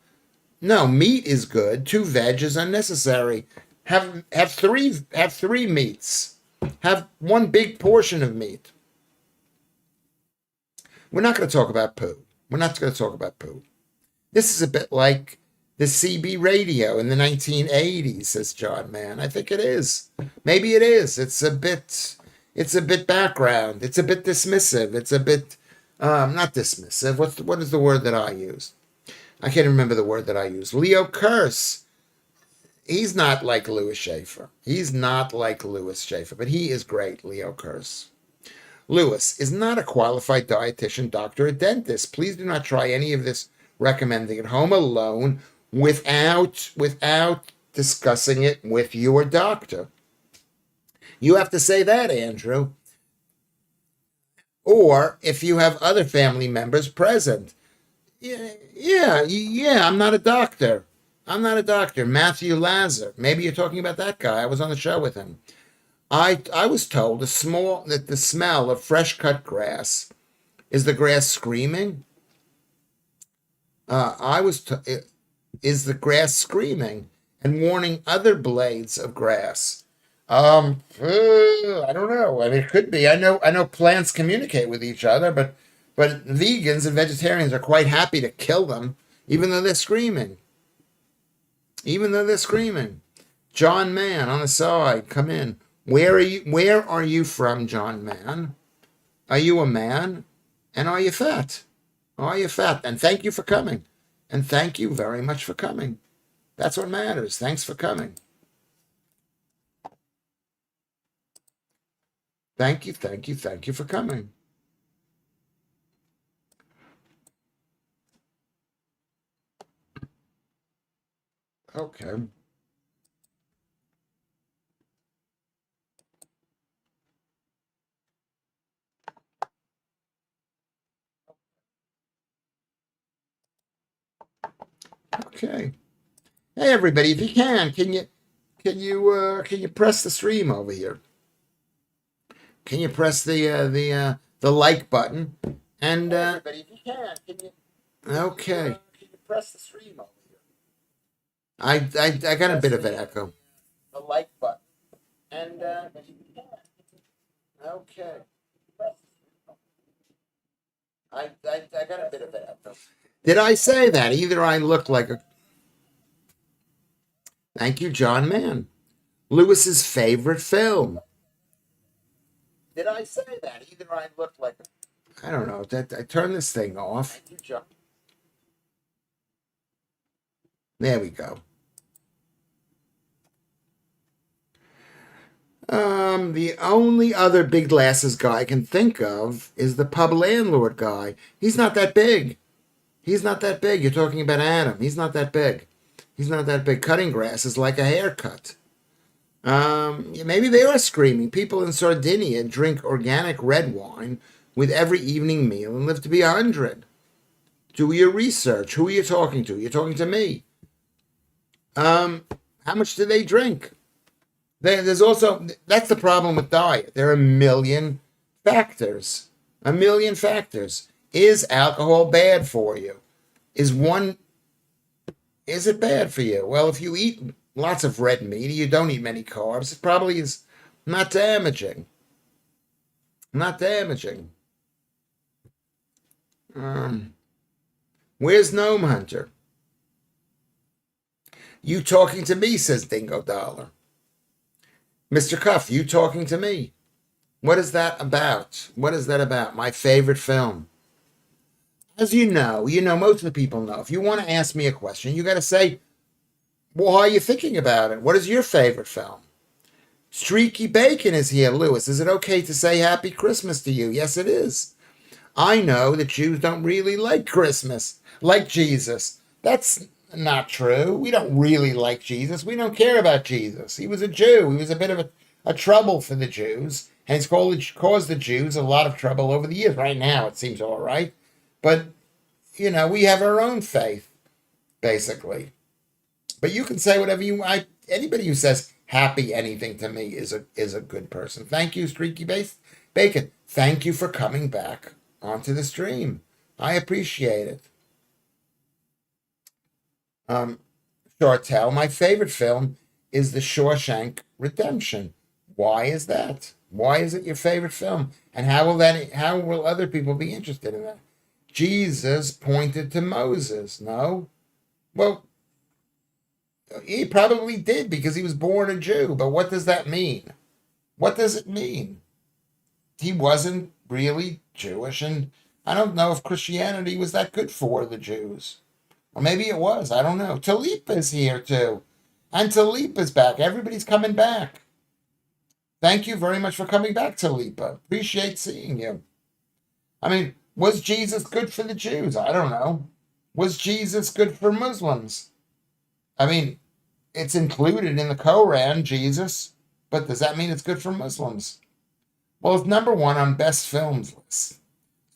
No, meat is good. 2 veg is unnecessary. Have three meats. Have 1 big portion of meat. We're not going to talk about poo. We're not going to talk about poo. This is a bit like the CB radio in the 1980s, says John Mann. I think it is. Maybe it is. It's a bit background. It's a bit dismissive. It's a bit not dismissive. What is the word that I use? I can't remember the word that I use. Leo Curse. He's not like Lewis Schaffer. He's not like Lewis Schaffer, but he is great, Leo Curse. Lewis is not a qualified dietitian, doctor, or dentist. Please do not try any of this recommending at home alone without discussing it with your doctor. You have to say that, Andrew. Or if you have other family members present. Yeah, I'm not a doctor. I'm not a doctor. Matthew Lazar. Maybe you're talking about that guy. I was on the show with him. I was told that the smell of fresh cut grass is the grass screaming. Is the grass screaming and warning other blades of grass. I don't know. I mean, it could be. I know plants communicate with each other, but vegans and vegetarians are quite happy to kill them, even though they're screaming. Even though they're screaming. John Mann on the side, come in. Where are you from, John Mann? Are you a man? And are you fat? Are you fat? And thank you for coming. And thank you very much for coming. That's what matters. Thanks for coming. Thank you for coming. Okay. Okay. Hey everybody, if you can you press the stream over here? Can you press the like button? And everybody, if you can you? Okay. Can you press the stream over here? I got a bit of an echo. The like button. And if you can. Okay. I got a bit of an echo. Did I say that? Either I look like a. Thank you, John Mann. Lewis's favorite film. Did I say that? Either I look like a. I don't know. I turn this thing off. Thank you, John. There we go. The only other big glasses guy I can think of is the pub landlord guy. He's not that big. He's not that big. You're talking about Adam. He's not that big. He's not that big. Cutting grass is like a haircut. Yeah, maybe they are screaming. People in Sardinia drink organic red wine with every evening meal and live to be 100. Do your research. Who are you talking to? You're talking to me. How much do they drink? There's also, that's the problem with diet. There are a million factors. A million factors. Is alcohol bad for you? Is one, is it bad for you? Well, if you eat lots of red meat, you don't eat many carbs, it probably is not damaging. Not damaging. Um, where's Gnome Hunter? You talking to me, says Dingo Dollar. Mr. Cuff, you talking to me. What is that about? What is that about? My favorite film. As you know, most of the people know. If you want to ask me a question, you got to say, why are you thinking about it? What is your favorite film? Streaky Bacon is here, Lewis. Is it okay to say Happy Christmas to you? Yes, it is. I know that Jews don't really like Christmas, like Jesus. That's not true. We don't really like Jesus. We don't care about Jesus. He was a Jew. He was a bit of a trouble for the Jews, and he's caused the Jews a lot of trouble over the years. Right now, it seems all right. But, we have our own faith, basically. But you can say whatever you want. Anybody who says happy anything to me is a good person. Thank you, Streaky Bacon. Thank you for coming back onto the stream. I appreciate it. Shortell, my favorite film is The Shawshank Redemption. Why is that? Why is it your favorite film? And how will other people be interested in that? Jesus pointed to Moses. No? Well, he probably did because he was born a Jew, but what does that mean? What does it mean? He wasn't really Jewish, and I don't know if Christianity was that good for the Jews. Or maybe it was. I don't know. Talipa's here too. And Talipa's back. Everybody's coming back. Thank you very much for coming back, Talipa. Appreciate seeing you. I mean, was Jesus good for the Jews? I don't know. Was Jesus good for Muslims? I mean, it's included in the Koran, Jesus, but does that mean it's good for Muslims? Well, it's number one on best films list.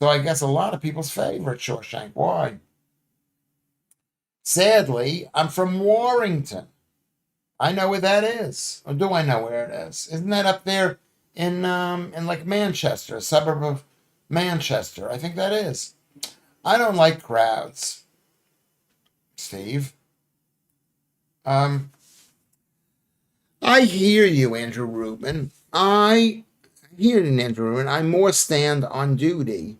So I guess a lot of people's favorite, Shawshank. Why? Sadly, I'm from Warrington. I know where that is. Or do I know where it is? Isn't that up there in like Manchester, a suburb of Manchester? I think that is. I don't like crowds, Steve. I hear you, Andrew Rubin. I hear you, Andrew Rubin. I more stand on duty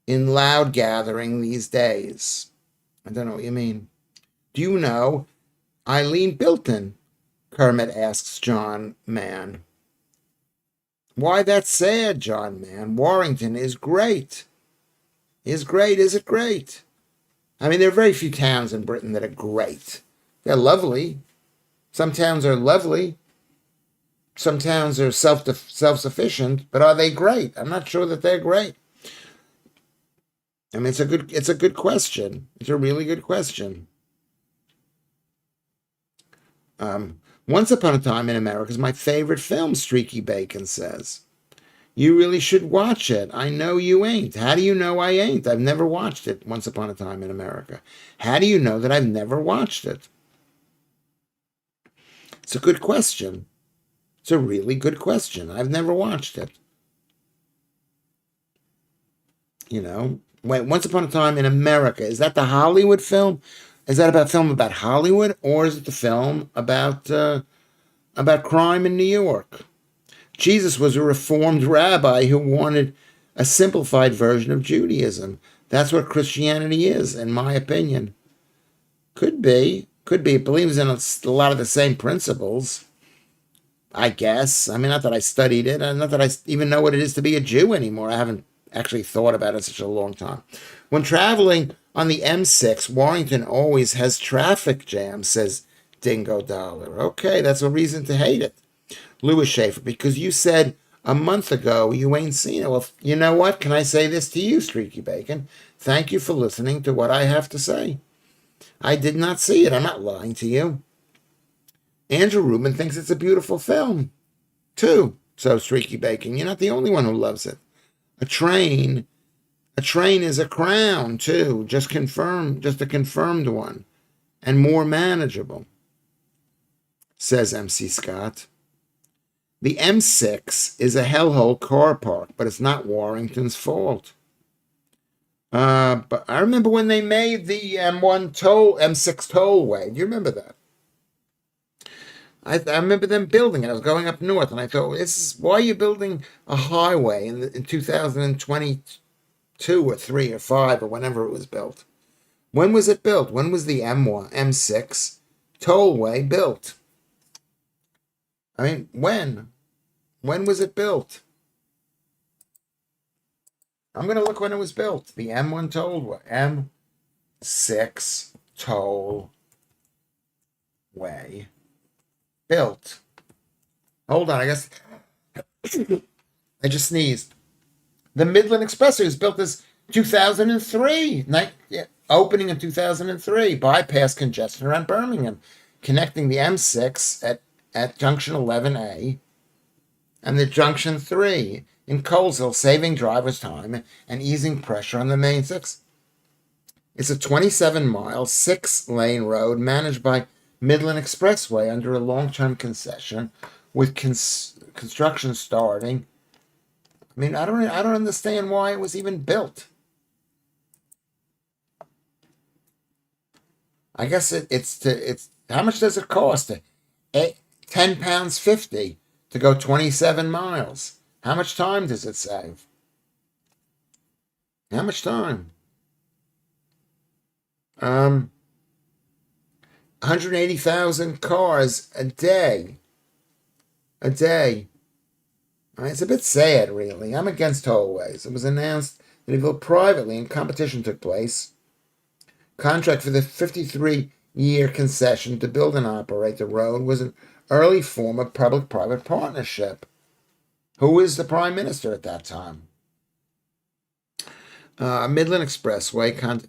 in loud gathering these days. I don't know what you mean. Do you know Eileen Bilton? Kermit asks John Mann. Why, that's sad, John Mann. Warrington is great. Is great, is it great? I mean, there are very few towns in Britain that are great. They're lovely. Some towns are lovely. Some towns are self-sufficient, but are they great? I'm not sure that they're great. I mean, it's a good question. It's a really good question. Once Upon a Time in America is my favorite film, Streaky Bacon says. You really should watch it. I know you ain't. How do you know I ain't? I've never watched it, Once Upon a Time in America. How do you know that I've never watched it? It's a good question. It's a really good question. I've never watched it. Once Upon a Time in America, is that the Hollywood film? Is that about film about Hollywood, or is it the film about crime in New York? Jesus was a reformed rabbi who wanted a simplified version of Judaism. That's what Christianity is, in my opinion. Could be. It believes in a lot of the same principles, I guess. I mean, not that I studied it, not that I even know what it is to be a Jew anymore. I haven't actually thought about it in such a long time. When traveling on the M6, Warrington always has traffic jams, says Dingo Dollar. Okay, that's a reason to hate it. Lewis Schaffer, because you said a month ago you ain't seen it. Well, you know what? Can I say this to you, Streaky Bacon? Thank you for listening to what I have to say. I did not see it. I'm not lying to you. Andrew Rubin thinks it's a beautiful film, too. So, Streaky Bacon, you're not the only one who loves it. A train, a train is a crown, too. Just a confirmed one, and more manageable, says MC Scott. The M6 is a hellhole car park, but it's not Warrington's fault. But I remember when they made the M6 tollway. Do you remember that? I remember them building it. I was going up north, and I thought, why are you building a highway in 2022 or 3 or 5 or whenever it was built? When was it built? When was the M6 tollway built? I mean, when? When was it built? I'm going to look when it was built. The M1 tollway. M6 tollway. Built. Hold on, I guess. I just sneezed. The Midland Expressway was built as 2003. Opening in 2003. Bypass congestion around Birmingham. Connecting the M6 at Junction 11A and the Junction 3 in Colesville, saving drivers time and easing pressure on the main 6. It's a 27-mile, 6-lane road managed by Midland Expressway under a long-term concession with construction starting. I mean, I don't understand why it was even built. I guess it's how much does it cost? £10.50 to go 27 miles. How much time does it save? How much time? 180,000 cars a day. A day. It's a bit sad, really. I'm against tollways. It was announced that it built privately and competition took place. Contract for the 53-year concession to build and operate the road was an early form of public-private partnership. Who was the prime minister at that time? Midland Expressway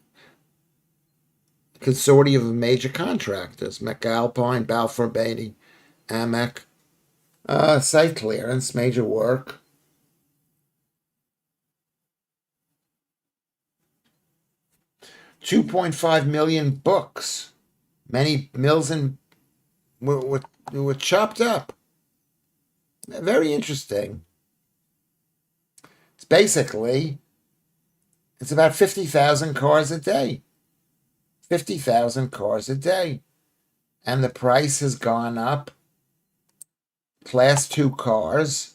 consortium of major contractors: McAlpine, Balfour Beatty, AMEC. Site clearance, major work. $2.5 million books. Many mills were chopped up. Very interesting. It's about 50,000 cars a day. 50,000 cars a day. And the price has gone up. Class 2 cars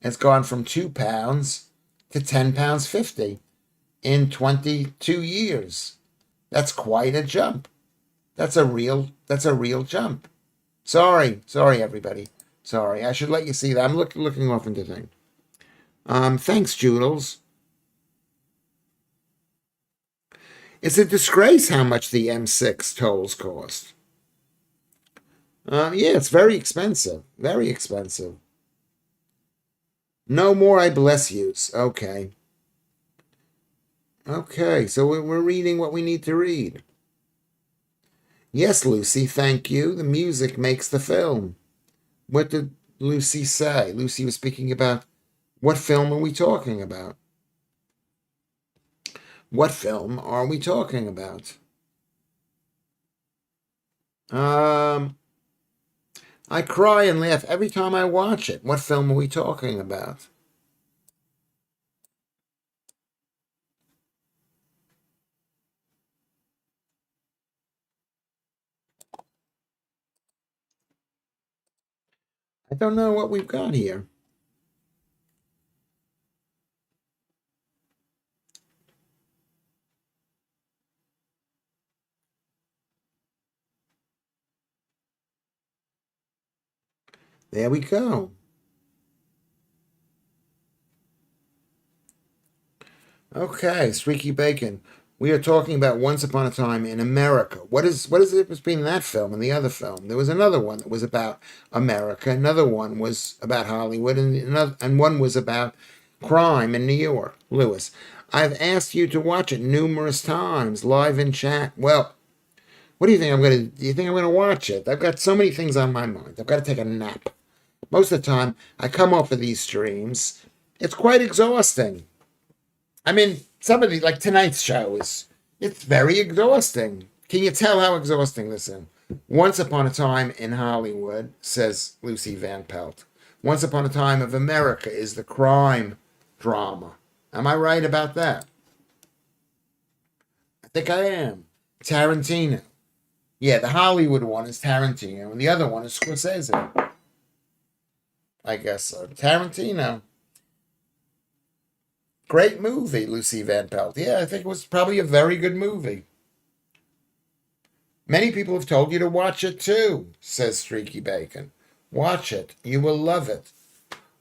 has gone from £2 to £10.50 in 22 years. That's quite a jump. That's a real jump. Sorry, everybody. Sorry, I should let you see that. I'm looking off into things. Thanks, Joodles. It's a disgrace how much the M6 tolls cost. Yeah, it's very expensive. Very expensive. No more I bless yous. Okay. Okay, so we're reading what we need to read. Yes, Lucy, thank you. The music makes the film. What did Lucy say? Lucy was speaking about what film are we talking about? What film are we talking about? I cry and laugh every time I watch it. What film are we talking about? I don't know what we've got here. There we go. Okay, Streaky Bacon. We are talking about Once Upon a Time in America. What is the difference between that film and the other film? There was another one that was about America. Another one was about Hollywood, and one was about crime in New York. Lewis, I've asked you to watch it numerous times, live in chat. Well, What do you think I'm gonna? Do you think I'm gonna watch it? I've got so many things on my mind. I've got to take a nap. Most of the time, I come off of these streams. It's quite exhausting. I mean, some of the like tonight's show is it's very exhausting. Can you tell how exhausting this is? Once upon a time in Hollywood, says Lucy Van Pelt. Once upon a time of America is the crime drama. Am I right about that? I think I am. Tarantino. Yeah, the Hollywood one is Tarantino, and the other one is Scorsese. I guess so. Tarantino. Great movie, Lucy Van Pelt. Yeah, I think it was probably a very good movie. Many people have told you to watch it too, says Streaky Bacon. Watch it. You will love it.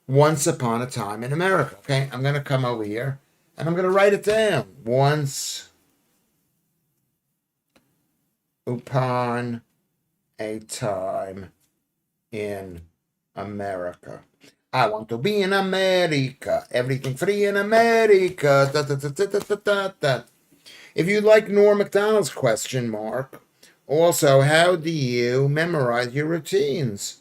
Once Upon a Time in America. Okay, I'm going to come over here and I'm going to write it down. Once Upon a Time in America. I want to be in America. Everything free in America. Da, da, da, da, da, da, da. If you like Norm Macdonald's question mark, also, how do you memorize your routines?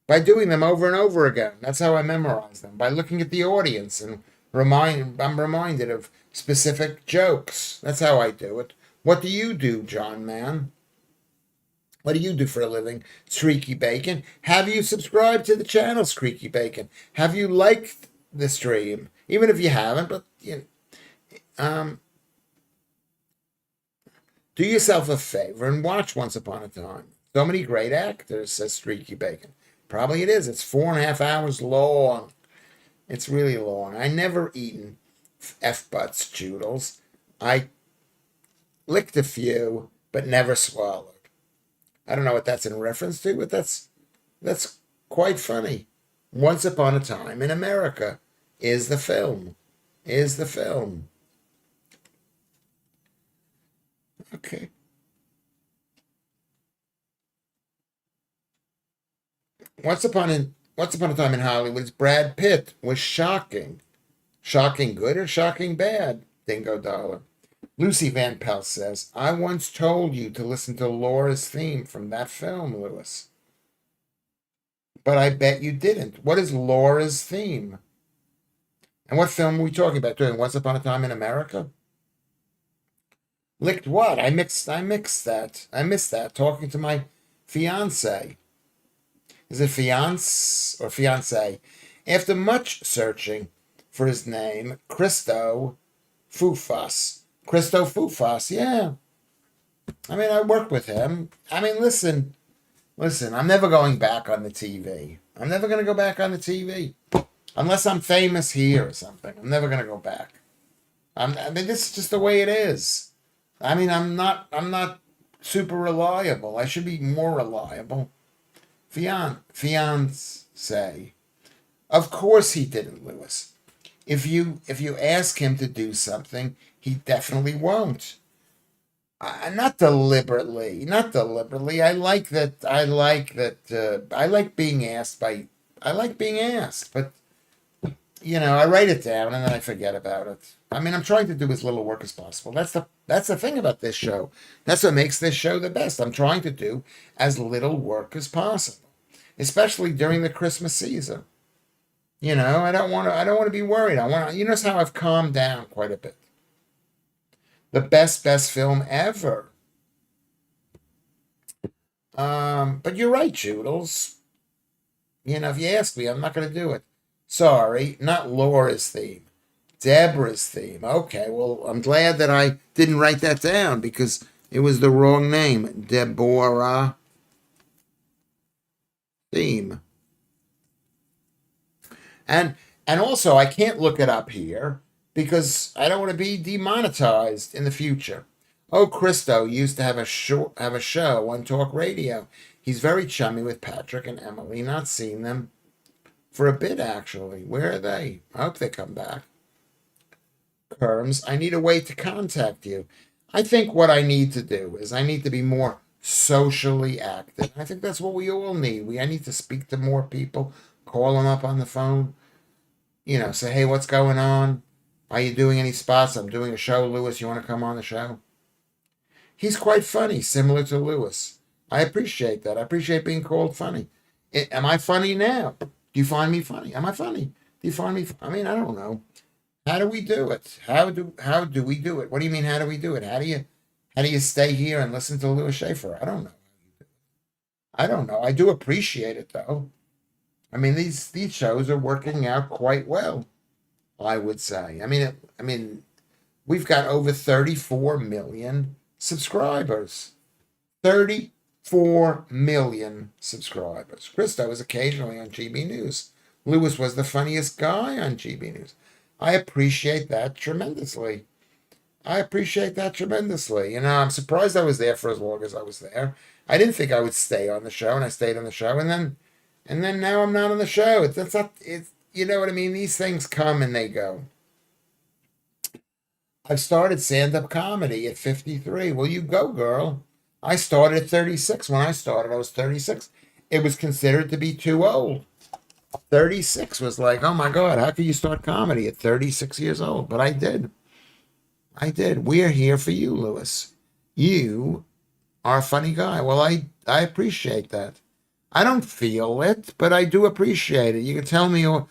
By doing them over and over again. That's how I memorize them. By looking at the audience and I'm reminded of specific jokes. That's how I do it. What do you do, John Man? What do you do for a living, Streaky Bacon? Have you subscribed to the channel, Streaky Bacon? Have you liked the stream? Even if you haven't, but do yourself a favor and watch Once Upon a Time. So many great actors, says Streaky Bacon. Probably it is. It's 4.5 hours long. It's really long. I never eaten F-butts, Joodles. I licked a few, but never swallowed. I don't know what that's in reference to, but that's quite funny. Once Upon a Time in America is the film. Is the film. Okay. Once upon a time in Hollywood, Brad Pitt was shocking. Shocking good or shocking bad? Dingo Dollar. Lucy Van Pelt says, I once told you to listen to Laura's theme from that film, Lewis. But I bet you didn't. What is Laura's theme? And what film are we talking about? Doing Once Upon a Time in America? Licked what? I mixed that. I missed that. Talking to my fiance. Is it fiance or fiance? After much searching for his name, Christo Fufas. Christo Fufas, yeah. I mean, I work with him. I mean, listen, I'm never going back on the TV. I'm never going to go back on the TV. Unless I'm famous here or something. I'm never going to go back. I mean, this is just the way it is. I mean, I'm not super reliable. I should be more reliable. Fiance. Of course he didn't, Lewis. If you ask him to do something, he definitely won't. Not deliberately. Not deliberately. I like that. I like being asked by. I like being asked, but I write it down and then I forget about it. I mean, I'm trying to do as little work as possible. That's the thing about this show. That's what makes this show the best. I'm trying to do as little work as possible, especially during the Christmas season. I don't want to be worried. I want to. You notice how I've calmed down quite a bit. The best film ever. But you're right, Joodles. If you ask me, I'm not going to do it. Sorry, not Laura's theme. Deborah's theme. Okay, well, I'm glad that I didn't write that down because it was the wrong name. Deborah theme. And also, I can't look it up here because I don't want to be demonetized in the future. Oh, Christo used to have a show on talk radio. He's very chummy with Patrick and Emily. Not seen them for a bit, actually. Where are they? I hope they come back. Kerms, I need a way to contact you. I think what I need to do is I need to be more socially active. I think that's what we all need. I need to speak to more people, call them up on the phone, say, hey, what's going on? Are you doing any spots? I'm doing a show, Lewis. You want to come on the show? He's quite funny, similar to Lewis. I appreciate that. I appreciate being called funny. Am I funny now? Do you find me funny? Am I funny? Do you find me? I mean, I don't know. How do we do it? How do we do it? What do you mean? How do we do it? How do you stay here and listen to Lewis Schaffer? I don't know. I don't know. I do appreciate it though. I mean, these shows are working out quite well, I would say. I mean, we've got over 34 million subscribers. 34 million subscribers. Christo is occasionally on GB News. Lewis was the funniest guy on GB News. I appreciate that tremendously. I appreciate that tremendously. I'm surprised I was there for as long as I was there. I didn't think I would stay on the show, and I stayed on the show, and then now I'm not on the show. It's not. It's you know what I mean. These things come and they go. I've started stand-up comedy at 53. Well, you go, girl. I started at 36. When I started, I was 36. It was considered to be too old. 36 was like, oh my God, how could you start comedy at 36 years old? But I did. I did. We are here for you, Lewis. You are a funny guy. Well, I appreciate that. I don't feel it, but I do appreciate it. You can tell me all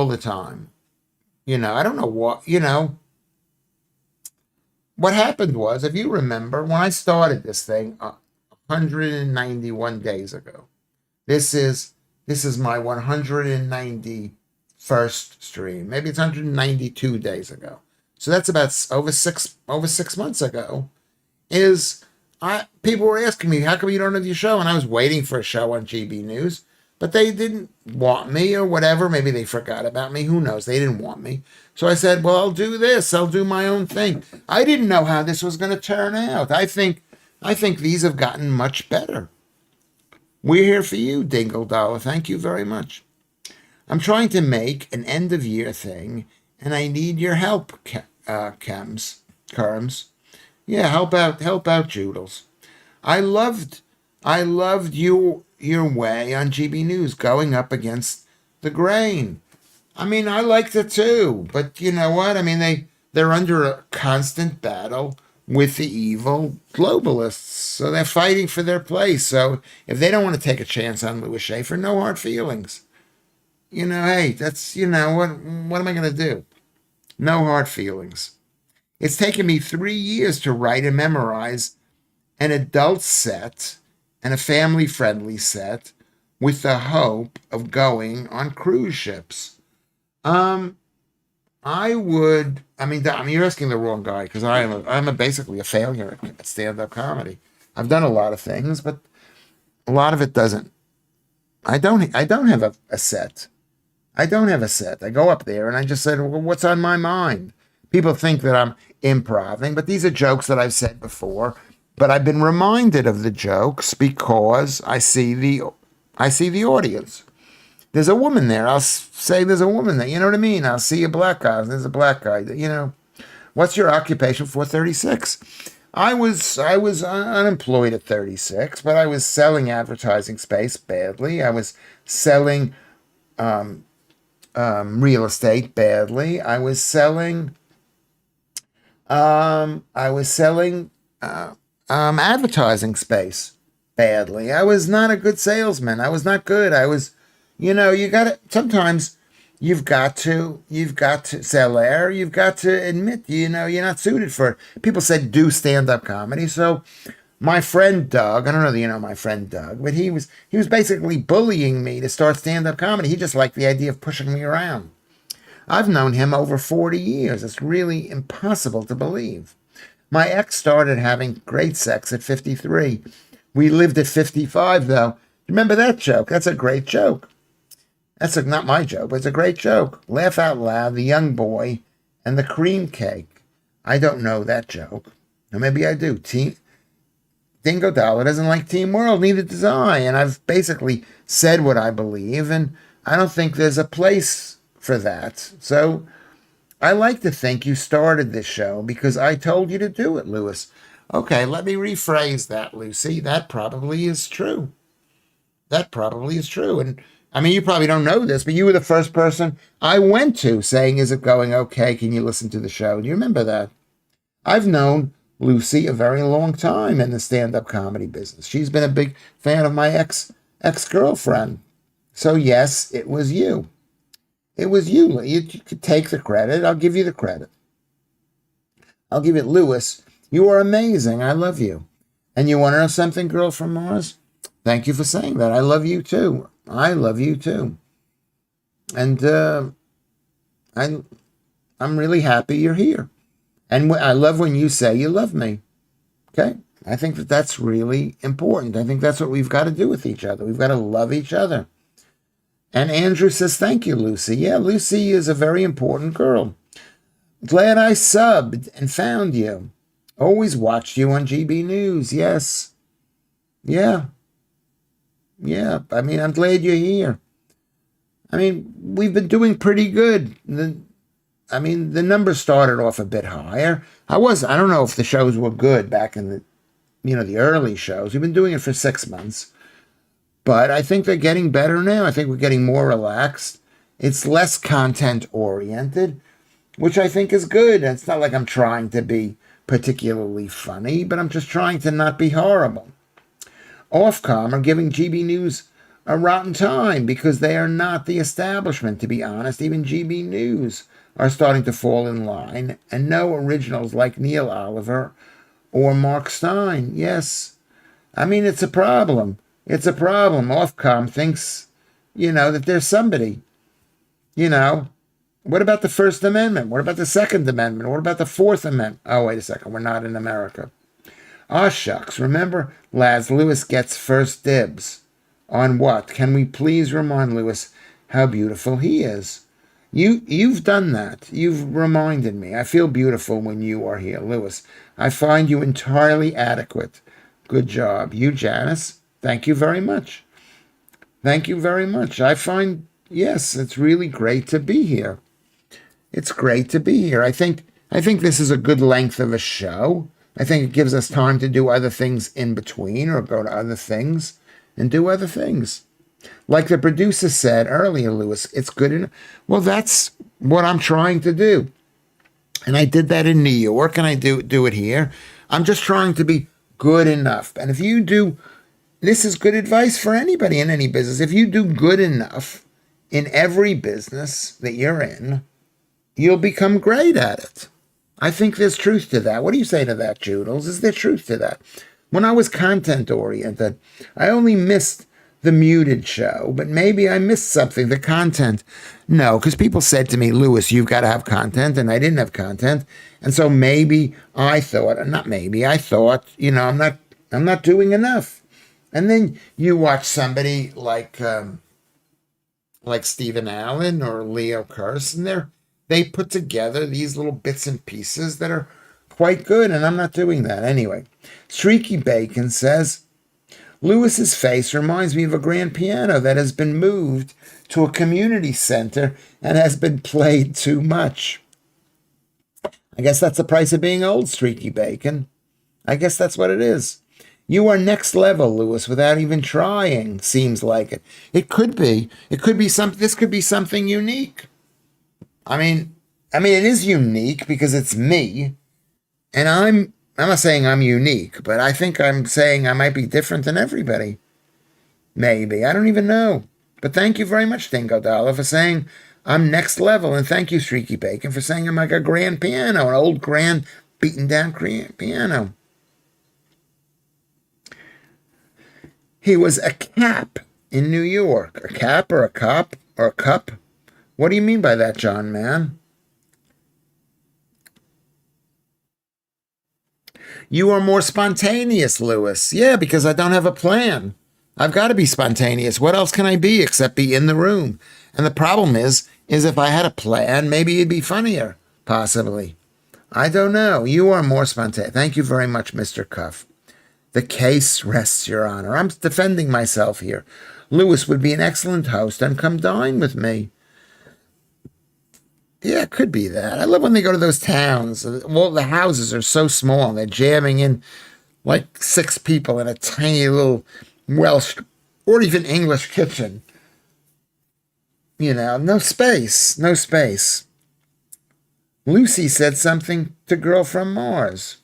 the time. I don't know what happened was, if you remember, when I started this thing 191 days ago. This is my 191st stream. Maybe it's 192 days ago. So that's about over six months ago. People were asking me, how come you don't have your show? And I was waiting for a show on GB News, but they didn't want me or whatever. Maybe they forgot about me. Who knows? They didn't want me. So I said, well, I'll do this. I'll do my own thing. I didn't know how this was going to turn out. I think these have gotten much better. We're here for you, Dingle Dollar. Thank you very much. I'm trying to make an end of year thing, and I need your help, Kerms. Yeah, help out, Joodles. I loved your way on GB News going up against the grain. I mean, I liked it too, but you know what? I mean, they're under a constant battle with the evil globalists, so they're fighting for their place. So if they don't want to take a chance on Lewis Schaffer, no hard feelings. Hey, that's what am I going to do? No hard feelings. It's taken me 3 years to write and memorize an adult set and a family-friendly set with the hope of going on cruise ships. You're asking the wrong guy, because I'm basically a failure at stand-up comedy. I've done a lot of things, but a lot of it doesn't. I don't have a set. I don't have a set. I go up there and I just said, well, what's on my mind? People think that I'm improvising, but these are jokes that I've said before. But I've been reminded of the jokes because I see the audience. There's a woman there. I'll say there's a woman there. You know what I mean? I'll see a black guy. There's a black guy. What's your occupation for 36? I was unemployed at 36, but I was selling advertising space badly. I was selling real estate badly. I was selling advertising space badly. I was not a good salesman. I was not good. Sometimes you've got to sell air. You've got to admit, you're not suited for it. People said do stand-up comedy. So my friend Doug, I don't know that you know my friend Doug, but he was basically bullying me to start stand-up comedy. He just liked the idea of pushing me around. I've known him over 40 years. It's really impossible to believe. My ex started having great sex at 53. We lived at 55, though. Remember that joke? That's a great joke. That's not my joke, but it's a great joke. Laugh out loud, the young boy, and the cream cake. I don't know that joke. Or maybe I do. Dingo Dollar doesn't like Team World, neither does I. And I've basically said what I believe, and I don't think there's a place for that. So I like to think you started this show because I told you to do it, Lewis. Okay, let me rephrase that, Lucy. That probably is true. And you probably don't know this, but you were the first person I went to saying, is it going okay? Can you listen to the show? Do you remember that? I've known Lucy a very long time in the stand-up comedy business. She's been a big fan of my ex-girlfriend. So yes, it was you. It was you. You could take the credit. I'll give you the credit. I'll give it, Lewis. You are amazing. I love you. And you want to know something, girl from Mars? Thank you for saying that. I love you too. I love you too. And I'm really happy you're here. And I love when you say you love me. Okay? I think that that's really important. I think that's what we've got to do with each other. We've got to love each other. And Andrew says, thank you, Lucy. Yeah, Lucy is a very important girl. Glad I subbed and found you. Always watched you on GB News. Yes. Yeah. Yeah. I mean, I'm glad you're here. I mean, we've been doing pretty good. The numbers started off a bit higher. I don't know if the shows were good back in the early shows. We've been doing it for 6 months. But I think they're getting better now. I think we're getting more relaxed. It's less content oriented, which I think is good. It's not like I'm trying to be particularly funny, but I'm just trying to not be horrible. Ofcom are giving GB News a rotten time because they are not the establishment, to be honest. Even GB News are starting to fall in line, and no originals like Neil Oliver or Mark Stein. Yes. I mean, it's a problem. It's a problem. Ofcom thinks, that there's somebody. What about the First Amendment? What about the Second Amendment? What about the Fourth Amendment? Oh, wait a second. We're not in America. Ah, shucks. Remember, lads, Lewis gets first dibs. On what? Can we please remind Lewis how beautiful he is? You've done that. You've reminded me. I feel beautiful when you are here, Lewis. I find you entirely adequate. Good job. You, Janice, thank you very much. Thank you very much. I find, yes, it's really great to be here. It's great to be here. I think this is a good length of a show. I think it gives us time to do other things in between or go to other things and do other things. Like the producer said earlier, Lewis, it's good enough. Well, that's what I'm trying to do. And I did that in New York, and I do it here. I'm just trying to be good enough. And if you do, this is good advice for anybody in any business. If you do good enough in every business that you're in, you'll become great at it. I think there's truth to that. What do you say to that, Joodles? Is there truth to that? When I was content-oriented, I only missed the muted show, but maybe I missed something, the content. No, because people said to me, Lewis, you've got to have content, and I didn't have content. And so maybe I thought, I'm not doing enough. And then you watch somebody like Stephen Allen or Leo Carson, they put together these little bits and pieces that are quite good, and I'm not doing that anyway. Streaky Bacon says, Lewis's face reminds me of a grand piano that has been moved to a community center and has been played too much. I guess that's the price of being old, Streaky Bacon. I guess that's what it is. You are next level, Lewis, without even trying, seems like it. It could be. This could be something unique. I mean, it is unique because it's me, and I'm not saying I'm unique, but I think I'm saying I might be different than everybody. Maybe. I don't even know. But thank you very much, Dingo Dollar, for saying I'm next level, and thank you, Streaky Bacon, for saying I'm like a grand piano, an old grand beaten down piano. He was a cap in New York. A cap or a cop or a cup? What do you mean by that, John, man? You are more spontaneous, Lewis. Yeah, because I don't have a plan. I've got to be spontaneous. What else can I be except be in the room? And the problem is if I had a plan, maybe it'd be funnier, possibly. I don't know. You are more spontaneous. Thank you very much, Mr. Cuff. The case rests, Your Honor. I'm defending myself here. Lewis would be an excellent host and come dine with me. Yeah, it could be that. I love when they go to those towns. Well, the houses are so small. They're jamming in like 6 people in a tiny little Welsh or even English kitchen. No space. No space. Lucy said something to Girl from Mars.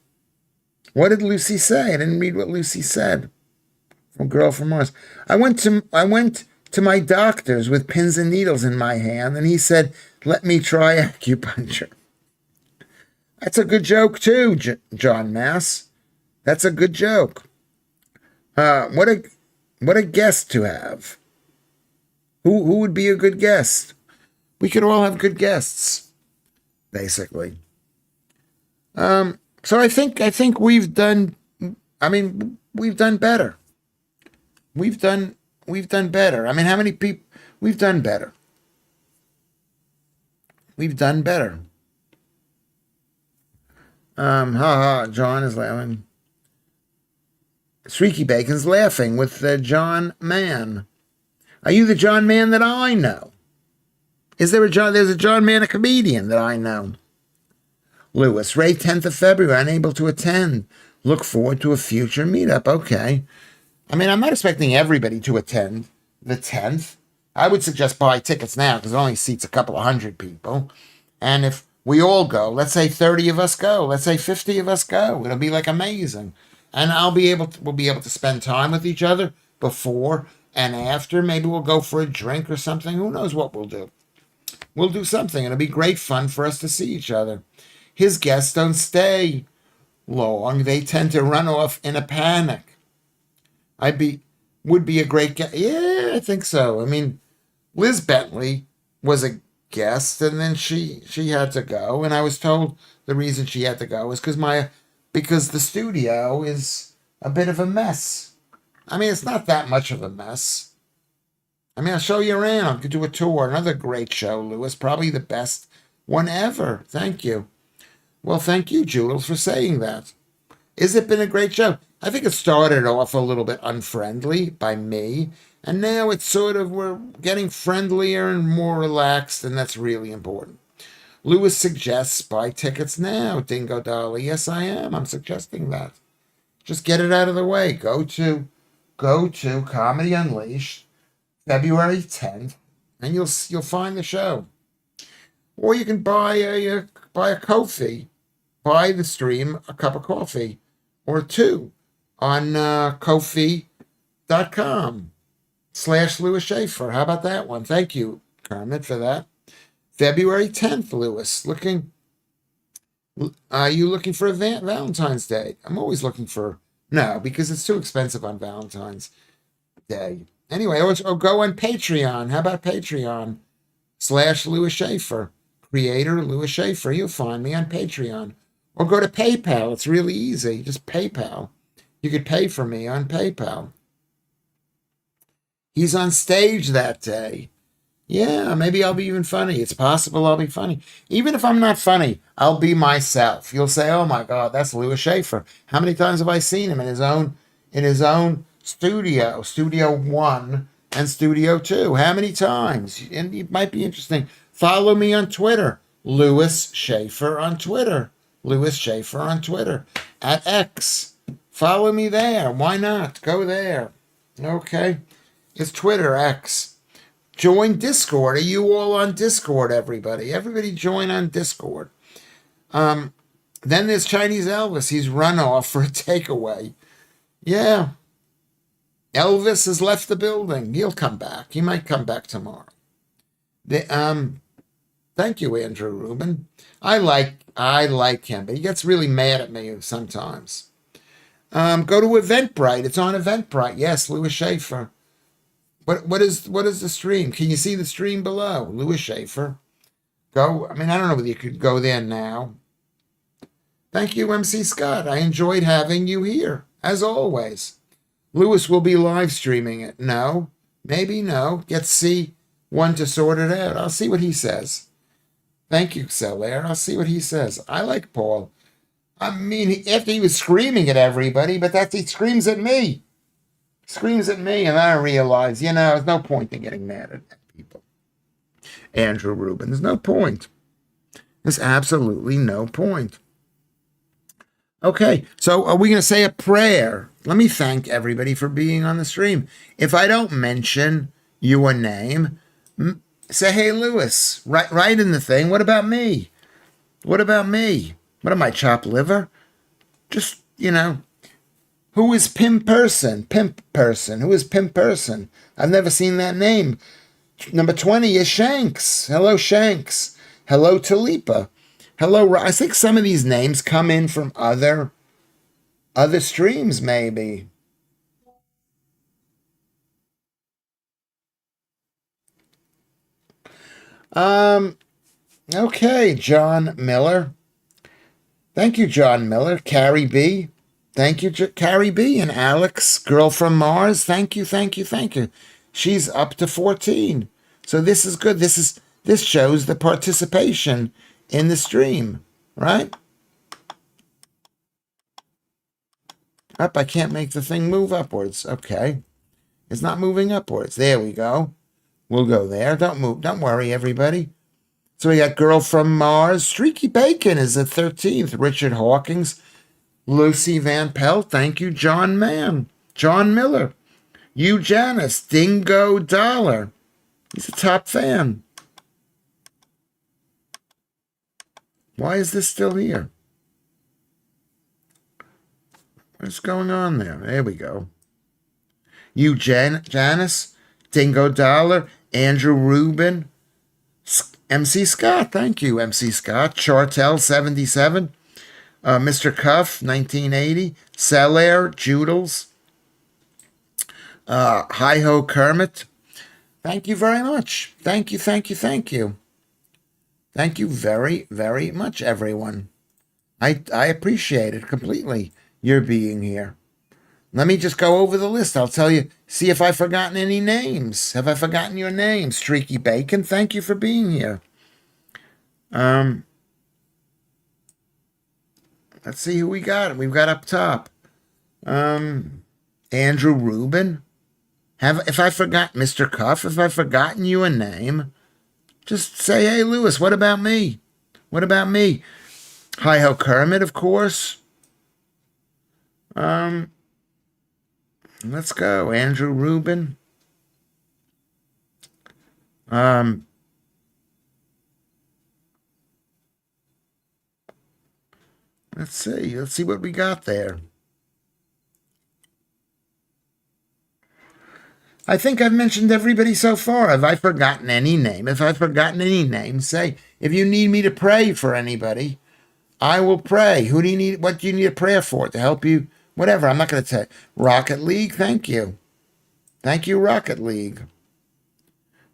What did Lucy say? I didn't read what Lucy said. From Girl from Mars. I went to my doctor's with pins and needles in my hand, and he said, "Let me try acupuncture." That's a good joke too, John Mass. That's a good joke. What a guest to have. Who would be a good guest? We could all have good guests, basically. So I think we've done. I mean, we've done better. We've done better. I mean, how many people? We've done better. We've done better. John is laughing. Streaky Bacon's laughing with John Mann. Are you the John Mann that I know? Is there a John? There's a John Mann, a comedian that I know. Lewis, Ray, 10th of February, unable to attend. Look forward to a future meetup. Okay. I mean, I'm not expecting everybody to attend the 10th. I would suggest buy tickets now because it only seats a couple of hundred people. And if we all go, let's say 30 of us go, let's say 50 of us go, it'll be like amazing. And we'll be able to spend time with each other before and after. Maybe we'll go for a drink or something. Who knows what we'll do? We'll do something. It'll be great fun for us to see each other. His guests don't stay long. They tend to run off in a panic. Would be a great guest. Yeah, I think so. I mean, Liz Bentley was a guest, and then she had to go, and I was told the reason she had to go is because the studio is a bit of a mess. I mean, it's not that much of a mess. I mean, I'll show you around. Could do a tour. Another great show, Lewis. Probably the best one ever. Thank you. Well, thank you, Jules, for saying that. Has it been a great show? I think it started off a little bit unfriendly by me, and now it's we're getting friendlier and more relaxed, and that's really important. Lewis suggests buy tickets now, Dingo Dolly. Yes, I am. I'm suggesting that. Just get it out of the way. Go to Comedy Unleashed, February 10th, and you'll find the show. Or you can buy a Ko-fi, buy the stream a cup of coffee or two on Ko-fi.com/Lewis Schaffer. How about that one? Thank you, Kermit, for that. February 10th, Lewis. Are you looking for a Valentine's Day? I'm always looking for, no, because it's too expensive on Valentine's Day. Anyway, or go on Patreon. How about Patreon/Lewis Schaffer? Creator Lewis Schaffer. You'll find me on Patreon. Or go to PayPal. It's really easy. Just PayPal. You could pay for me on PayPal. He's on stage that day. Yeah, maybe I'll be even funny. It's possible I'll be funny. Even if I'm not funny, I'll be myself. You'll say, "Oh my God, that's Lewis Schaffer." How many times have I seen him in his own studio, Studio 1 and Studio 2? How many times? And it might be interesting. Follow me on Twitter, Lewis Schaffer on Twitter. Lewis Schaffer on Twitter at X. Follow me there. Why not? Go there. Okay. It's Twitter, X. Join Discord. Are you all on Discord, everybody? Everybody join on Discord. Then there's Chinese Elvis. He's run off for a takeaway. Yeah. Elvis has left the building. He'll come back. He might come back tomorrow. Thank you, Andrew Rubin. I like him, but he gets really mad at me sometimes. Go to Eventbrite. It's on Eventbrite. Yes, Lewis Schaffer. What is the stream? Can you see the stream below? Lewis Schaffer. Go. I mean, I don't know whether you could go there now. Thank you, MC Scott. I enjoyed having you here, as always. Lewis will be live streaming it. No, maybe no. Get C1 to sort it out. I'll see what he says. Thank you, Selaire. I'll see what he says. I like Paul. I mean, after he was screaming at everybody, but he screams at me. Screams at me, and I realize, there's no point in getting mad at people. Andrew Rubin, there's no point. There's absolutely no point. Okay, so are we going to say a prayer? Let me thank everybody for being on the stream. If I don't mention your name, say, "Hey, Lewis," right in the thing. What about me? What about me? What am I, chopped liver? Just you know, who is Pimp Person? Pimp Person. Who is Pimp Person? I've never seen that name. Number 20 is Shanks. Hello, Shanks. Hello, Talipa. Hello, I think some of these names come in from other streams, maybe. Um, okay, John Miller. Thank you, John Miller. Carrie B. Thank you, Carrie B. And Alex, girl from Mars. Thank you, thank you, thank you. She's up to 14. So this is good. This shows the participation in the stream, right? Up, I can't make the thing move upwards. Okay. It's not moving upwards. There we go. We'll go there. Don't move. Don't worry, everybody. So we got Girl from Mars. Streaky Bacon is at 13th. Richard Hawkins. Lucy Van Pelt. Thank you, John Mann. John Miller. You Janice. Dingo Dollar. He's a top fan. Why is this still here? What's going on there? There we go. You Janice. Dingo Dollar. Andrew Rubin. MC Scott. Thank you, MC Scott. Chartel 77. Mr. Cuff, 1980. Cellaire, Joodles. Hi Ho Kermit. Thank you very much. Thank you, thank you, thank you. Thank you very, very much, everyone. I appreciate it completely, your being here. Let me just go over the list. I'll tell you, see if I've forgotten any names. Have I forgotten your name? Streaky Bacon, thank you for being here. Let's see who we got. We've got up top. Andrew Rubin. If I forgot Mr. Cuff, if I've forgotten you a name, just say, hey Lewis, what about me? What about me? Hi Ho Kermit, of course. Let's go. Andrew Rubin. Let's see. Let's see what we got there. I think I've mentioned everybody so far. Have I forgotten any name? If I've forgotten any name, say, if you need me to pray for anybody, I will pray. Who do you need? What do you need a prayer for to help you? Whatever. I'm not going to tell you. Rocket League, thank you. Thank you, Rocket League.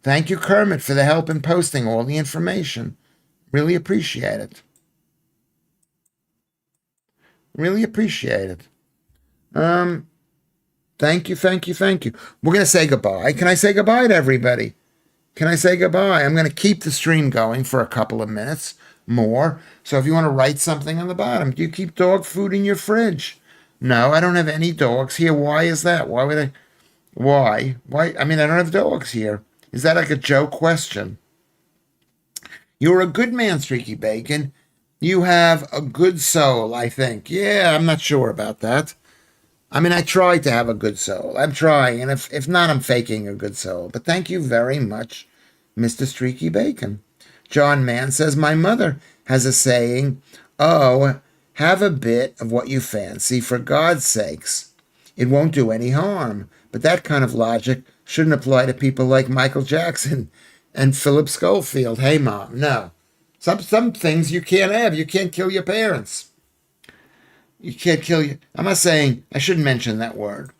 Thank you, Kermit, for the help in posting all the information. Really appreciate it. Really appreciate it. Thank you, thank you, thank you. We're going to say goodbye. Can I say goodbye to everybody? Can I say goodbye? I'm going to keep the stream going for a couple of minutes more. So if you want to write something on the bottom, do you keep dog food in your fridge? No, I don't have any dogs here. Why is that? Why would I? Why? Why? I mean, I don't have dogs here. Is that like a joke question? You're a good man, Streaky Bacon. You have a good soul, I think. Yeah, I'm not sure about that. I mean, I try to have a good soul. I'm trying, and if not, I'm faking a good soul. But thank you very much, Mr. Streaky Bacon. John Mann says, my mother has a saying, oh, have a bit of what you fancy, for God's sakes. It won't do any harm. But that kind of logic shouldn't apply to people like Michael Jackson and Philip Schofield. Hey, Mom, no. Some things you can't have. You can't kill your parents. You can't kill you. I'm not saying, I shouldn't mention that word.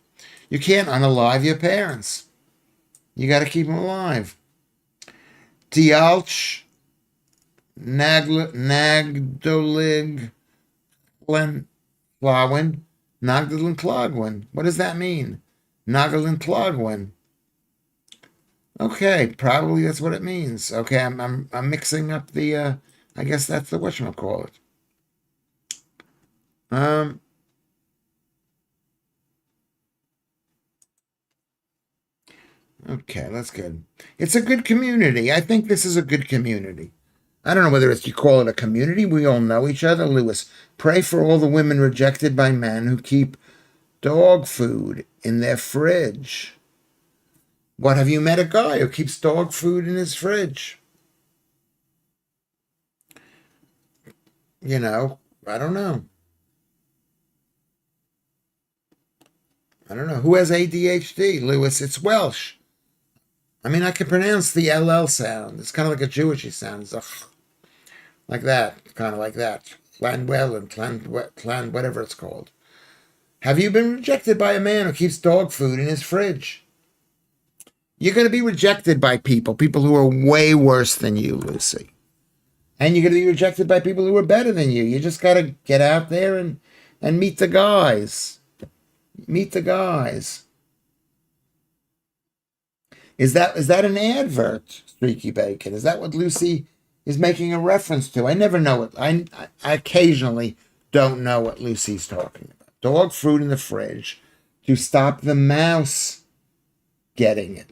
You can't unalive your parents. You got to keep them alive. Dialch, Nagdolig, Plawin, Nagdalin Clogwin. What does that mean? Nagdalin Clogwin. Okay, probably that's what it means. Okay, I'm mixing up the I guess that's the whatchamacallit. Okay, that's good. It's a good community. I think this is a good community. I don't know whether it's you call it a community. We all know each other. Lewis, pray for all the women rejected by men who keep dog food in their fridge. What, have you met a guy who keeps dog food in his fridge? You know, I don't know. I don't know. Who has ADHD? Lewis, it's Welsh. I mean, I can pronounce the LL sound. It's kind of like a Jewishy sound. It's like that, kind of like that. Clanwell and Clan, whatever it's called. Have you been rejected by a man who keeps dog food in his fridge? You're going to be rejected by people who are way worse than you, Lucy. And you're going to be rejected by people who are better than you. You just got to get out there and meet the guys. Meet the guys. Is that an advert, Streaky Bacon? Is that what Lucy is making a reference to? I never know it. I occasionally don't know what Lucy's talking about. Dog food in the fridge to stop the mouse getting it.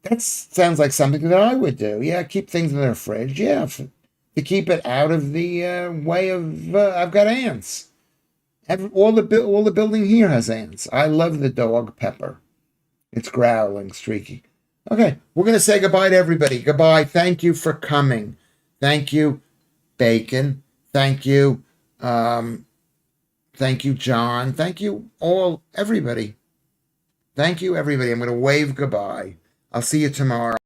That sounds like something that I would do. Yeah, keep things in the fridge. Yeah, to keep it out of the way of. I've got ants. All the building here has ants. I love the dog Pepper. It's growling, Streaky. Okay, we're gonna say goodbye to everybody. Goodbye. Thank you for coming. Thank you, Bacon. Thank you. Thank you, John. Thank you all, everybody. Thank you, everybody. I'm gonna wave goodbye. I'll see you tomorrow.